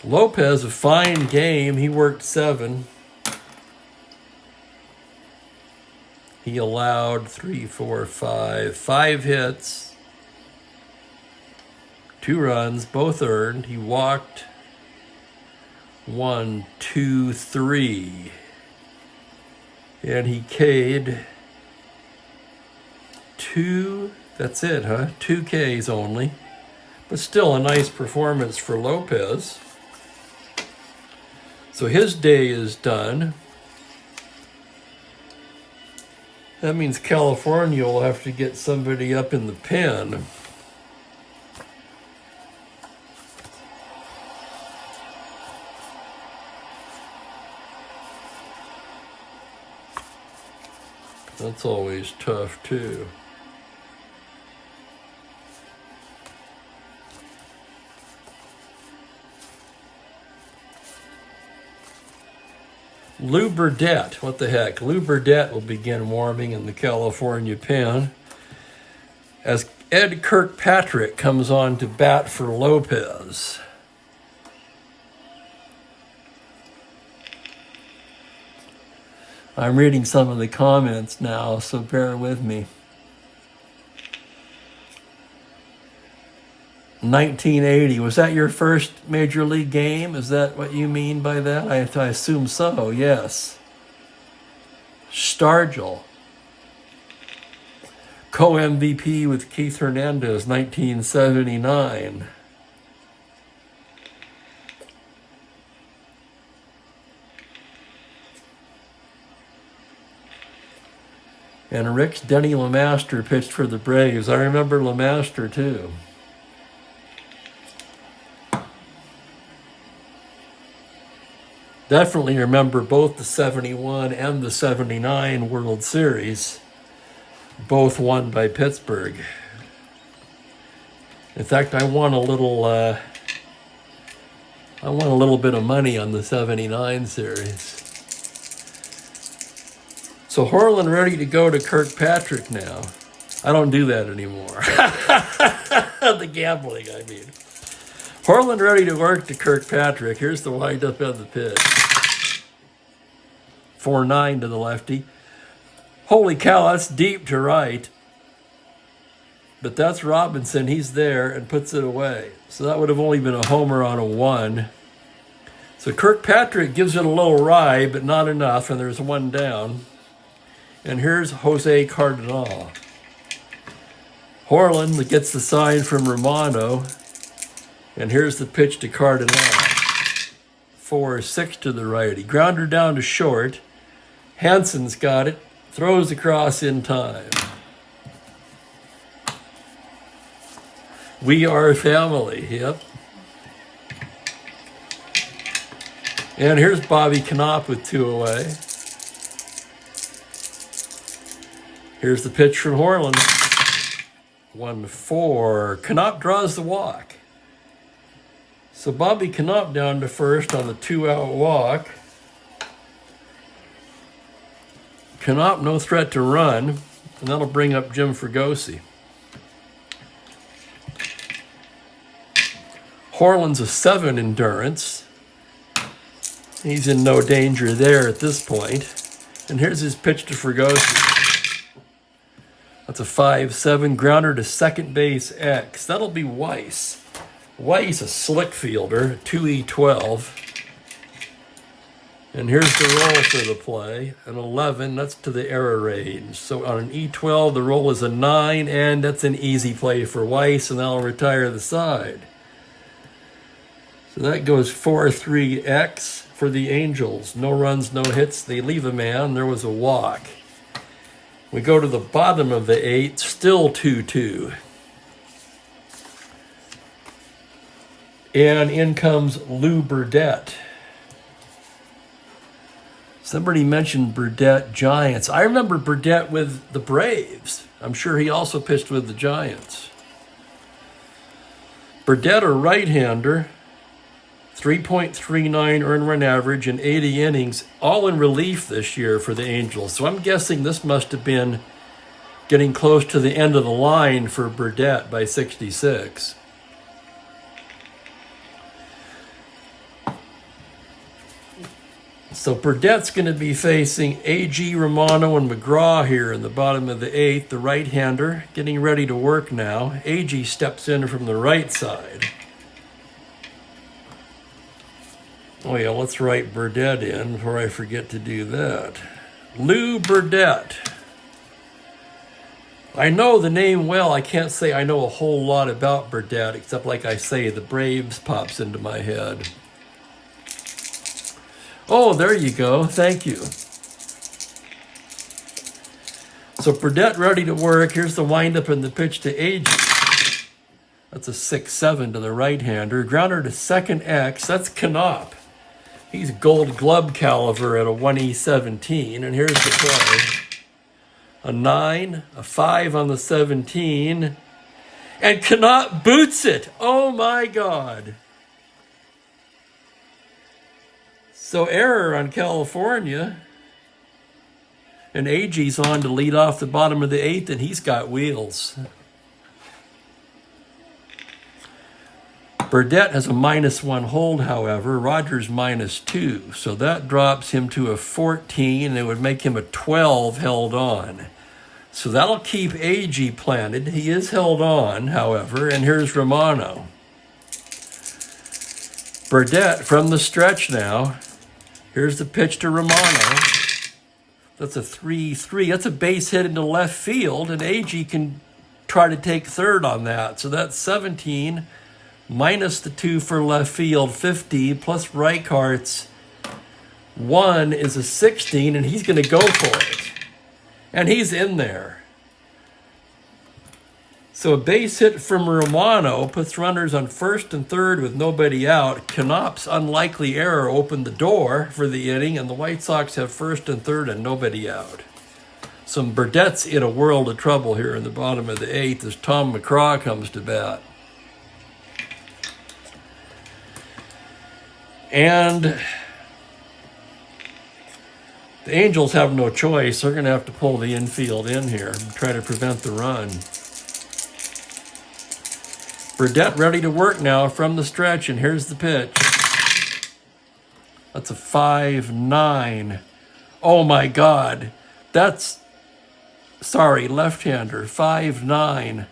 Lopez, a fine game. He worked 7. He allowed 5 hits, 2 runs, both earned. He walked 1, 2, 3. And he K'd 2, that's it, huh? 2 Ks only. But still a nice performance for Lopez. So his day is done. That means California will have to get somebody up in the pen. That's always tough, too. Lou Burdett, what the heck? Lou Burdett will begin warming in the California pen as Ed Kirkpatrick comes on to bat for Lopez. I'm reading some of the comments now, so bear with me. 1980, was that your first major league game? Is that what you mean by that? I assume so, yes. Stargell. Co-MVP with Keith Hernandez, 1979. And Rick's Denny LeMaster pitched for the Braves. I remember LeMaster too. Definitely remember both the 71 and the 79 World Series, both won by Pittsburgh. In fact, I won a little bit of money on the 79 series. So Horland ready to go to Kirkpatrick now. I don't do that anymore. The gambling, I mean. Horland ready to work to Kirkpatrick. Here's the windup of the pitch. 4-9 to the lefty. Holy cow, that's deep to right. But that's Robinson. He's there and puts it away. So that would have only been a homer on a 1. So Kirkpatrick gives it a little ride, but not enough, and there's 1 down. And here's Jose Cardinal. Horland gets the sign from Romano. And here's the pitch to Cardinal. 4-6 to the righty. Grounder down to short. Hansen's got it. Throws across in time. We are family, yep. And here's Bobby Knopp with 2 away. Here's the pitch from Horland. 1-4. Knopp draws the walk. So Bobby Knopp down to first on the 2-out walk. Knopp no threat to run, and that'll bring up Jim Fregosi. Horland's a 7 endurance. He's in no danger there at this point. And here's his pitch to Fregosi. That's a 5-7 grounder to second base X. That'll be Weiss. Weiss, a slick fielder, 2E12. And here's the roll for the play, an 11, that's to the error range. So on an E12, the roll is a 9, and that's an easy play for Weiss, and that'll retire the side. So that goes 4-3X for the Angels. No runs, no hits. They leave a man. There was a walk. We go to the bottom of the 8, still 2-2. And in comes Lou Burdette. Somebody mentioned Burdette Giants. I remember Burdette with the Braves. I'm sure he also pitched with the Giants. Burdette, a right-hander, 3.39 earned run average in 80 innings, all in relief this year for the Angels. So I'm guessing this must have been getting close to the end of the line for Burdette by 66. So Burdette's going to be facing A.G. Romano and McGraw here in the bottom of the 8th, the right-hander, getting ready to work now. A.G. steps in from the right side. Oh yeah, let's write Burdette in before I forget to do that. Lou Burdette. I know the name well. I can't say I know a whole lot about Burdette, except like I say, the Braves pops into my head. Oh, there you go. Thank you. So Burdette ready to work. Here's the windup and the pitch to A.G. That's a 6-7 to the right-hander. Grounder to second X. That's Knopp. He's gold glove caliber at a 1E17. And here's the play. A 9, a 5 on the 17. And Knopp boots it. Oh, my God. So error on California. And A.G.'s on to lead off the bottom of the 8th, and he's got wheels. Burdette has a -1 hold, however. Rogers -2. So that drops him to a 14, and it would make him a 12 held on. So that'll keep A.G. planted. He is held on, however, and here's Romano. Burdette from the stretch now. Here's the pitch to Romano. That's a 3-3. That's a base hit into left field, and AG can try to take third on that. So that's 17 minus the 2 for left field, 50, plus Reichardt's 1 is a 16, and he's going to go for it. And he's in there. So a base hit from Romano puts runners on first and third with nobody out. Knopp's unlikely error opened the door for the inning, and the White Sox have first and third and nobody out. So Burdett's in a world of trouble here in the bottom of the 8th as Tom McCraw comes to bat. And the Angels have no choice. They're going to have to pull the infield in here and try to prevent the run. Burdett ready to work now from the stretch, and here's the pitch. That's a 5-9. Oh my God. That's, sorry, left-hander, 5-9.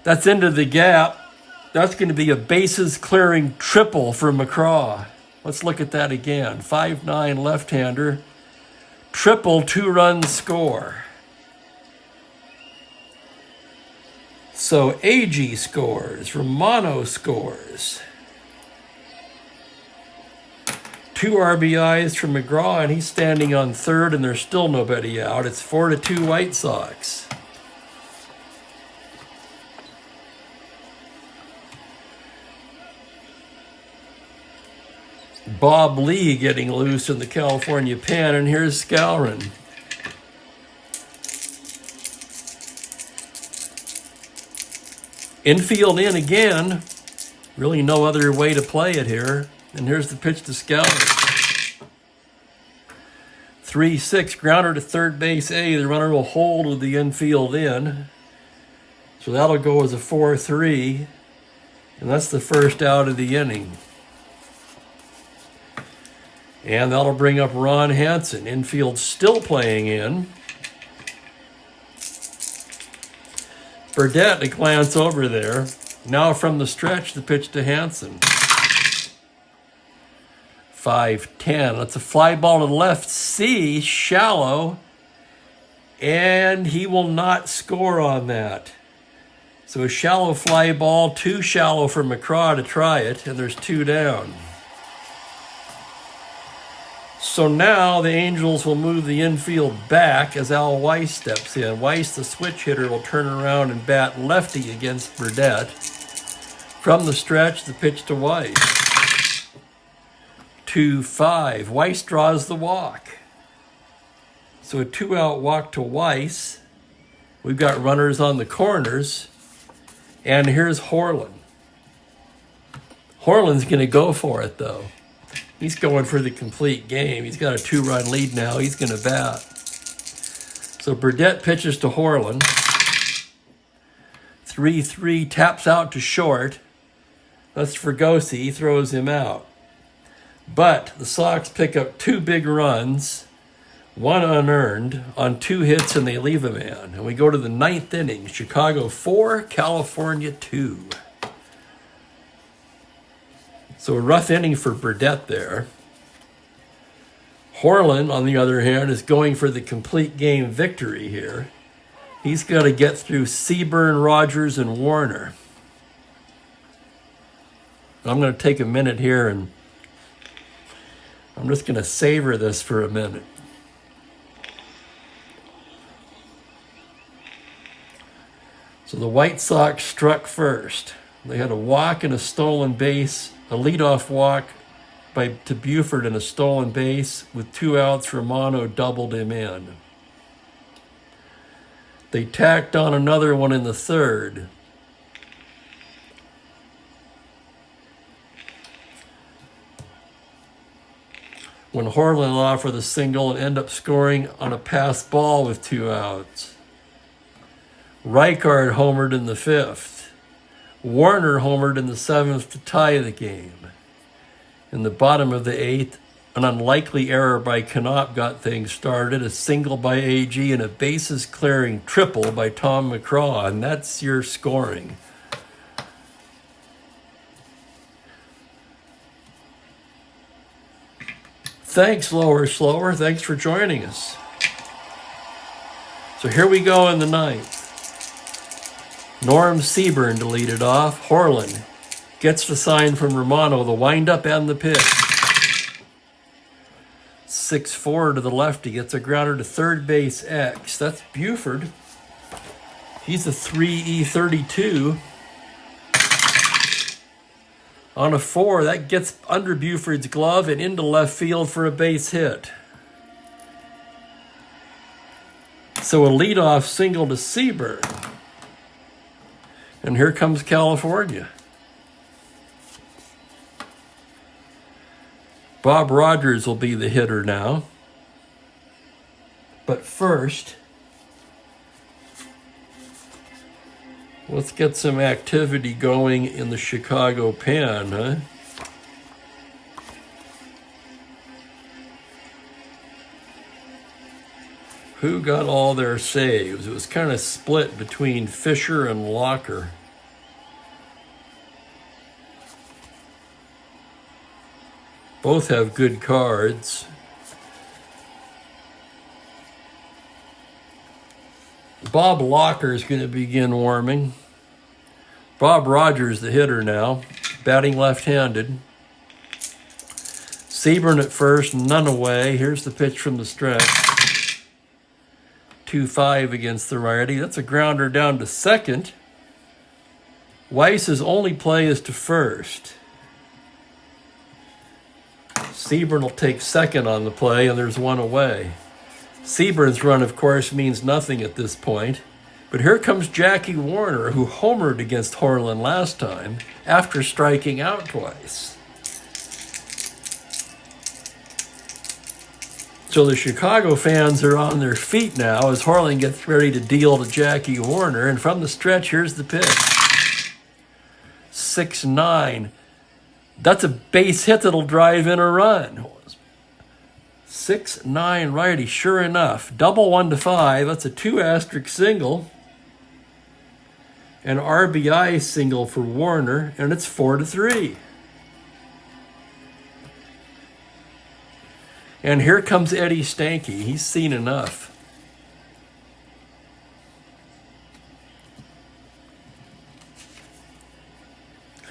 That's into the gap. That's going to be a bases clearing triple for McCraw. Let's look at that again. 5-9 left-hander, triple 2-run score. So AG scores, Romano scores. 2 RBIs from McGraw, and he's standing on third, and there's still nobody out. It's 4-2 White Sox. Bob Lee getting loose in the California pen, and here's Skowron. Infield in again. Really no other way to play it here. And here's the pitch to Skowron. 3-6, grounder to third base A. The runner will hold with the infield in. So that'll go as a 4-3. And that's the first out of the inning. And that'll bring up Ron Hansen. Infield still playing in. Burdett, a glance over there. Now from the stretch, the pitch to Hansen. 5-10. That's a fly ball to left C, shallow. And he will not score on that. So a shallow fly ball, too shallow for McCraw to try it, and there's 2 down. So now the Angels will move the infield back as Al Weiss steps in. Weiss, the switch hitter, will turn around and bat lefty against Burdett. From the stretch, the pitch to Weiss. 2-5. Weiss draws the walk. So a 2-out walk to Weiss. We've got runners on the corners. And here's Horlin. Horlin's going to go for it, though. He's going for the complete game. He's got a 2-run lead now. He's going to bat. So Burdett pitches to Horlin. 3-3, taps out to short. That's Fregosi. He throws him out. But the Sox pick up 2 big runs, 1 unearned, on 2 hits, and they leave a man. And we go to the 9th inning. Chicago 4, California 2. So a rough inning for Burdett there. Horlin, on the other hand, is going for the complete game victory here. He's got to get through Seaburn, Rogers, and Warner. I'm going to take a minute here, and I'm just going to savor this for a minute. So the White Sox struck first. They had a walk and a stolen base. A leadoff walk to Buford and a stolen base. With 2 outs, Romano doubled him in. They tacked on another one in the 3rd. When Horlin offered the single and ended up scoring on a passed ball with 2 outs. Reichard homered in the 5th. Warner homered in the 7th to tie the game. In the bottom of the 8th, an unlikely error by Knopp got things started, a single by AG, and a bases-clearing triple by Tom McCraw, and that's your scoring. Thanks, Lower Slower. Thanks for joining us. So here we go in the ninth. Norm Seaburn to lead it off. Horlin gets the sign from Romano, the windup and the pitch. 6-4 to the lefty, gets a grounder to third base X. That's Buford. He's a 3E32. On a 4, that gets under Buford's glove and into left field for a base hit. So a leadoff single to Seaburn. And here comes California. Bob Rogers will be the hitter now. But first, let's get some activity going in the Chicago pen, huh? Who got all their saves? It was kind of split between Fisher and Locker. Both have good cards. Bob Locker is going to begin warming. Bob Rogers, the hitter now, batting left-handed. Seaburn at first, none away. Here's the pitch from the stretch. 2-5 against the righty. That's a grounder down to second. Weiss's only play is to first. Seaburn will take second on the play, and there's one away. Seaburn's run, of course, means nothing at this point. But here comes Jackie Warner, who homered against Horlin last time after striking out twice. So the Chicago fans are on their feet now as Horlin gets ready to deal to Jackie Warner. And from the stretch, here's the pitch. 6-9. That's a base hit that'll drive in a run. 6-9 righty, sure enough. Double 1-5. That's a 2* single. An RBI single for Warner, and it's 4-3. And here comes Eddie Stanky. He's seen enough.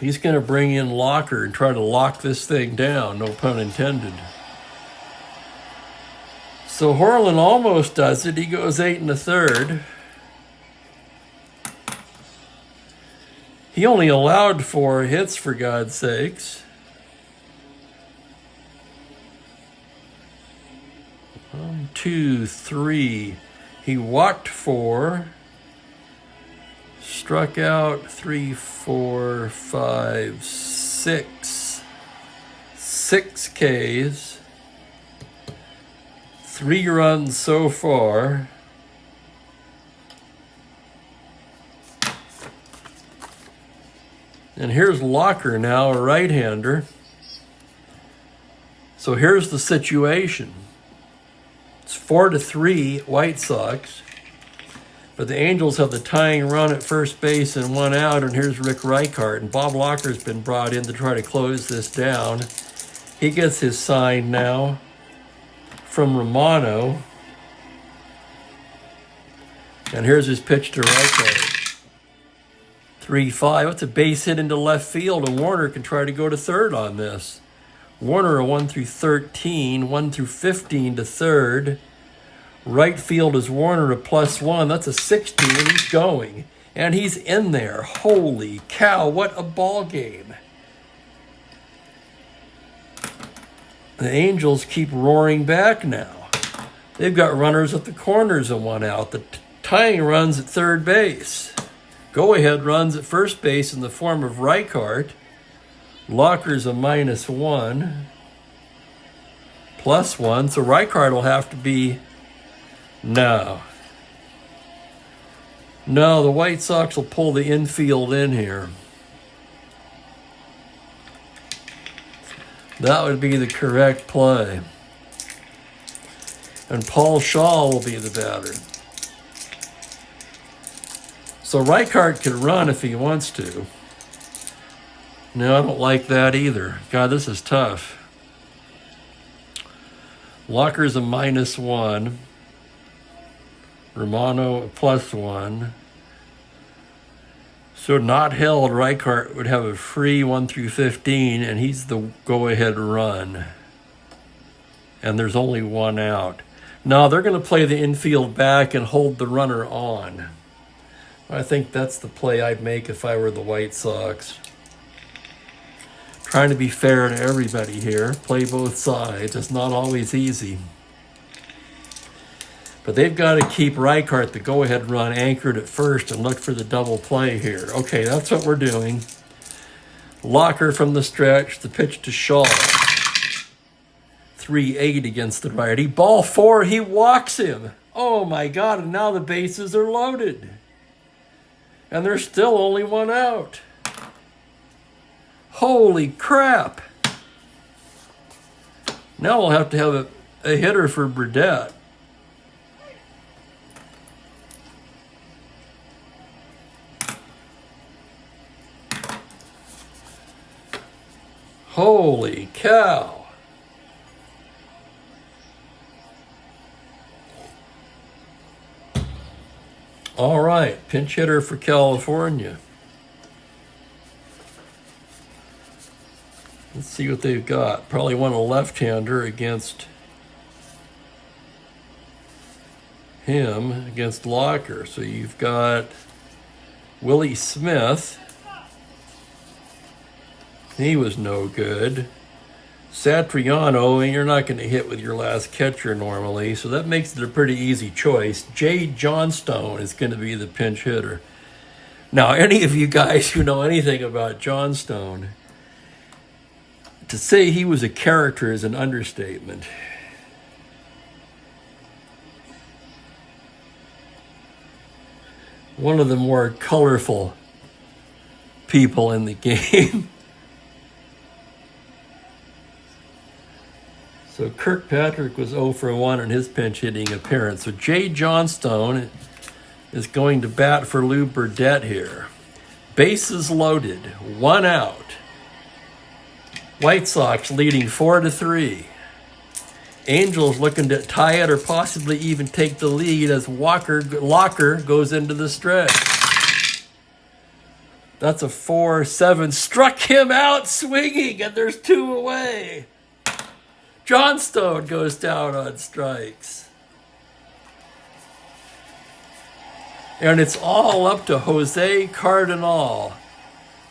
He's going to bring in Locker and try to lock this thing down, no pun intended. So Horlin almost does it. He goes 8 1/3. He only allowed 4 hits, for God's sakes. 1, 2, 3. He walked 4. Struck out 3, 4, 5, 6. 6 Ks. 3 runs so far. And here's Locker now, a right-hander. So here's the situation. It's 4-3 White Sox. But the Angels have the tying run at first base and 1 out, and here's Rick Reichart. And Bob Locker's been brought in to try to close this down. He gets his sign now from Romano. And here's his pitch to Reichart. 3-5. That's a base hit into left field, and Warner can try to go to third on this. Warner a 1-13, 1-15 to third. Right field is Warner a +1. That's a 16. He's going. And he's in there. Holy cow, what a ball game. The Angels keep roaring back now. They've got runners at the corners and 1 out. The tying runs at third base. Go-ahead runs at first base in the form of Reichart. Locker's a -1. +1. So Reichart will have to be... No, the White Sox will pull the infield in here. That would be the correct play. And Paul Shaw will be the batter. So Reichart can run if he wants to. No, I don't like that either. God, this is tough. Locker's a -1. Romano +1. So not held, Reichart would have a free 1 through 15, and he's the go-ahead run. And there's only one out. Now they're going to play the infield back and hold the runner on. I think that's the play I'd make if I were the White Sox. Trying to be fair to everybody here. Play both sides. It's not always easy. But they've got to keep Reichart, the go-ahead run, anchored at first and look for the double play here. Okay, that's what we're doing. Locker from the stretch, the pitch to Shaw. 3-8 against the righty. Ball 4, he walks him. Oh my God, and now the bases are loaded. And there's still only one out. Holy crap. Now we'll have to have a hitter for Burdett. Holy cow. All right, pinch hitter for California. Let's see what they've got. Probably want a left-hander against him, against Locker. So you've got Willie Smith. He was no good. Satriano, and you're not going to hit with your last catcher normally, so that makes it a pretty easy choice. Jay Johnstone is going to be the pinch hitter. Now, any of you guys who know anything about Johnstone, to say he was a character is an understatement. One of the more colorful people in the game. So Kirkpatrick was 0 for 1 in his pinch hitting appearance. So Jay Johnstone is going to bat for Lou Burdett here. Bases loaded, 1 out. White Sox leading 4-3. Angels looking to tie it or possibly even take the lead as Locker goes into the stretch. That's a 4-7. Struck him out swinging, and there's 2 away. Johnstone goes down on strikes. And it's all up to Jose Cardinal.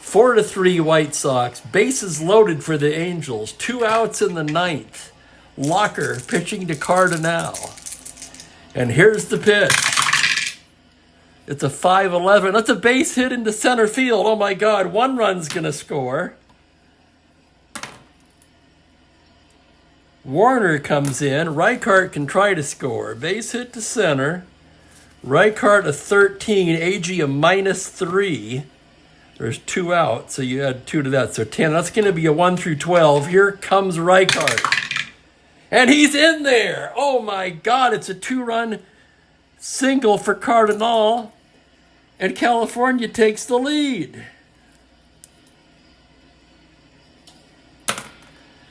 4-3 White Sox. Bases loaded for the Angels. 2 outs in the 9th. Locker pitching to Cardinal. And here's the pitch. It's a 5-11. That's a base hit into center field. Oh my God, 1 run's going to score. Warner comes in. Reichart can try to score. Base hit to center. Reichart a 13. AG a -3. There's 2 out, so you add 2 to that. So 10. That's going to be a 1 through 12. Here comes Reichart. And he's in there. Oh my God, it's a 2-run single for Cardinal. And California takes the lead.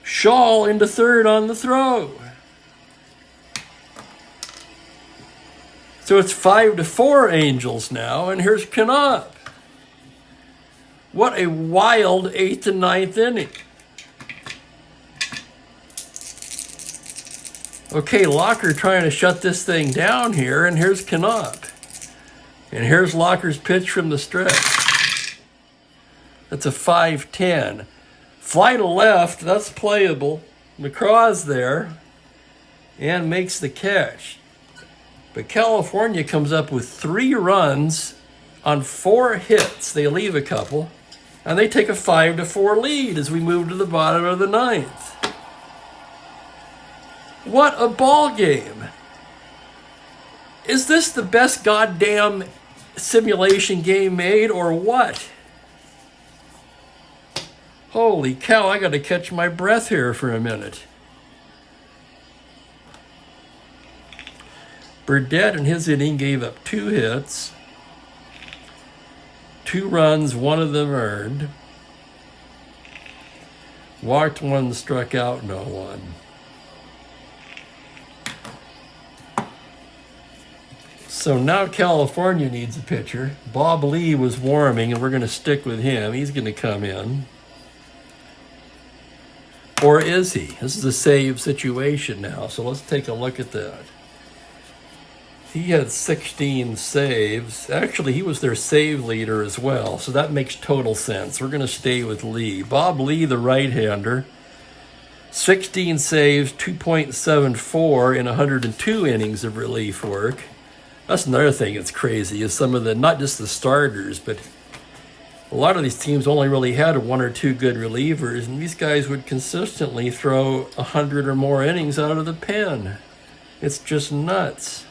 Shaw into third on the throw. So it's 5-4 Angels now, and here's Knopp. What a wild 8th and 9th inning. Okay, Locker trying to shut this thing down here, and here's Knopp. And here's Locker's pitch from the stretch. That's a 5-10. Fly to left, that's playable. McCraw's there and makes the catch. But California comes up with 3 runs on 4 hits. They leave a couple, and they take a 5-4 lead as we move to the bottom of the 9th. What a ball game. Is this the best goddamn simulation game made or what? Holy cow, I got to catch my breath here for a minute. Burdett in his inning gave up 2 hits, 2 runs, 1 of them earned. Walked 1, struck out no one. So now California needs a pitcher. Bob Lee was warming, and we're going to stick with him. He's going to come in. Or is he? This is a save situation now, so let's take a look at that. He had 16 saves. Actually, he was their save leader as well, so that makes total sense. We're going to stay with Lee. Bob Lee, the right-hander, 16 saves, 2.74 in 102 innings of relief work. That's another thing that's crazy, is some of the, not just the starters, but a lot of these teams only really had one or two good relievers, and these guys would consistently throw 100 or more innings out of the pen. It's just nuts.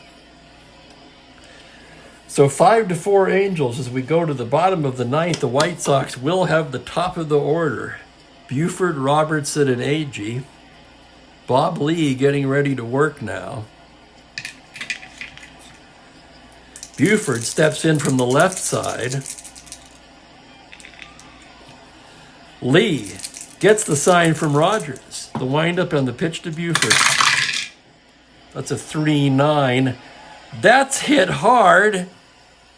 So 5-4 Angels. As we go to the bottom of the ninth, the White Sox will have the top of the order. Buford, Robertson, and Agee. Bob Lee getting ready to work now. Buford steps in from the left side. Lee gets the sign from Rogers. The windup and the pitch to Buford. That's a 3-9. That's hit hard.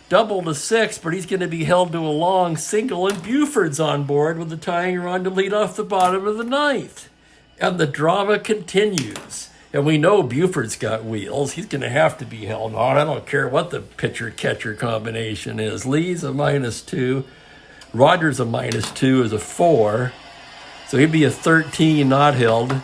Double to 6, but he's going to be held to a long single, and Buford's on board with the tying run to lead off the bottom of the ninth. And the drama continues. And we know Buford's got wheels. He's going to have to be held on. I don't care what the pitcher-catcher combination is. Lee's a -2. Rogers a -2 is a 4. So he'd be a 13 not held.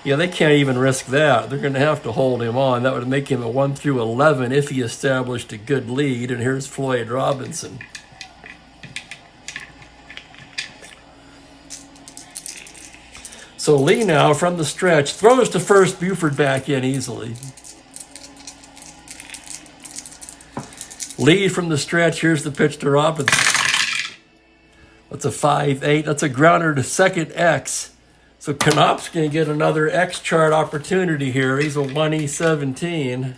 Yeah, they can't even risk that. They're going to have to hold him on. That would make him a 1-11 if he established a good lead. And here's Floyd Robinson. So Lee now from the stretch throws to first, Buford back in easily. Lee from the stretch, here's the pitch to Robinson. That's a 5-8. That's a grounder to second X. So Knopp's going to get another X chart opportunity here. He's a 1E17.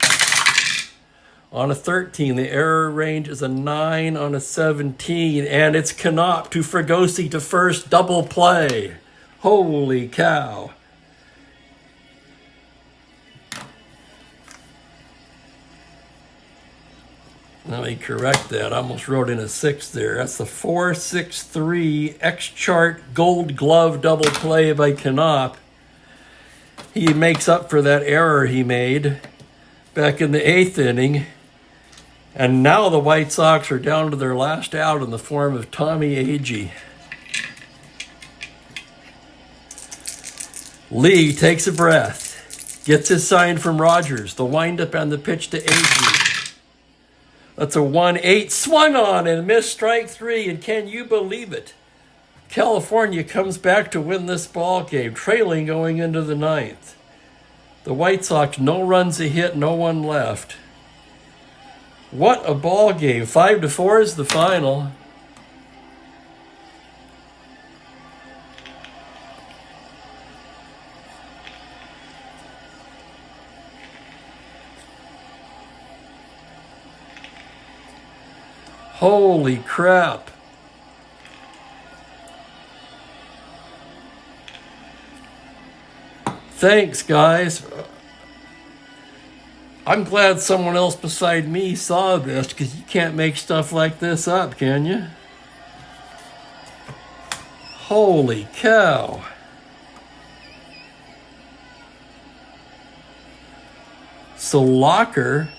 On a 13, the error range is a 9 on a 17. And it's Knopp to Fregosi to first, double play. Holy cow. Let me correct that. I almost wrote in a 6 there. That's the 4-6-3 X-Chart Gold Glove double play by Knopp. He makes up for that error he made back in the 8th inning. And now the White Sox are down to their last out in the form of Tommy Agee. Lee takes a breath. Gets his sign from Rogers. The windup and the pitch to Agee. That's a 1-8, swung on and missed, strike 3, and can you believe it? California comes back to win this ball game, trailing going into the 9th. The White Sox, no runs a hit, no one left. What a ball game. 5-4 is the final. Holy crap. Thanks, guys. I'm glad someone else beside me saw this, because you can't make stuff like this up, can you? Holy cow. So Locker...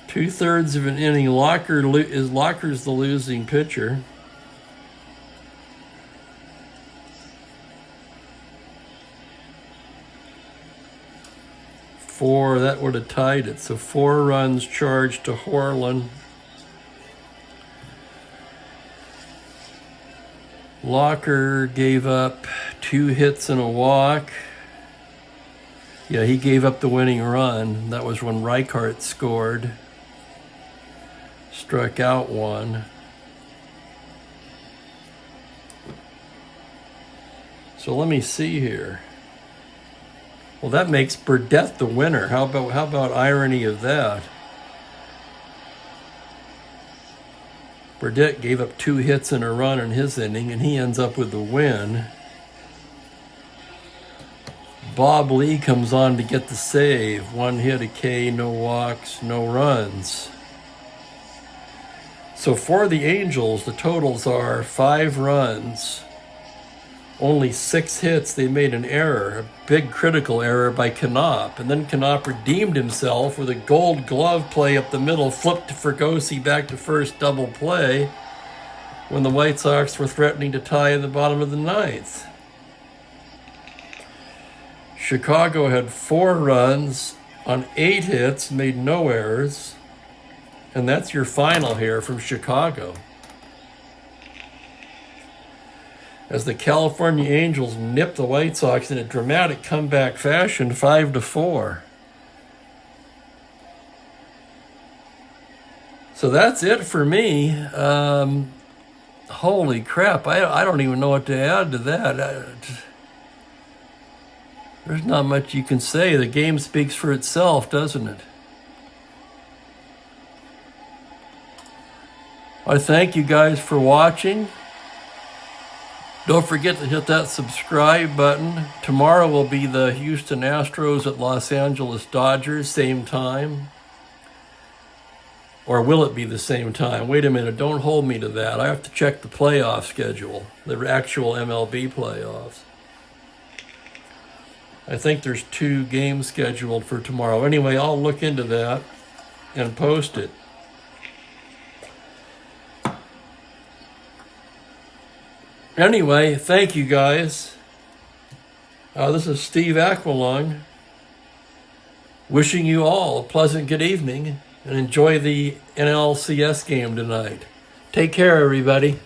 Two-thirds of an inning. Locker's the losing pitcher. Four, that would have tied it. So 4 runs charged to Horland. Locker gave up 2 hits and a walk. Yeah, he gave up the winning run. That was when Reichart scored. Struck out 1. So let me see here. Well, that makes Burdette the winner. How about irony of that? Burdette gave up 2 hits and a run in his inning, and he ends up with the win. Bob Lee comes on to get the save. 1 hit, a K, no walks, no runs. So for the Angels, the totals are 5 runs, only 6 hits. They made an error, a big critical error by Knopp. And then Knopp redeemed himself with a gold glove play up the middle, flipped to Fregosi back to first, double play, when the White Sox were threatening to tie in the bottom of the 9th. Chicago had 4 runs on 8 hits, made no errors. And that's your final here from Chicago, as the California Angels nipped the White Sox in a dramatic comeback fashion, 5-4. So that's it for me. Holy crap, I don't even know what to add to that. There's not much you can say. The game speaks for itself, doesn't it? I thank you guys for watching. Don't forget to hit that subscribe button. Tomorrow will be the Houston Astros at Los Angeles Dodgers, same time. Or will it be the same time? Wait a minute, don't hold me to that. I have to check the playoff schedule, the actual MLB playoffs. I think there's 2 games scheduled for tomorrow. Anyway, I'll look into that and post it. Anyway, thank you guys. This is Steve Aquilung, wishing you all a pleasant good evening and enjoy the NLCS game tonight. Take care, everybody.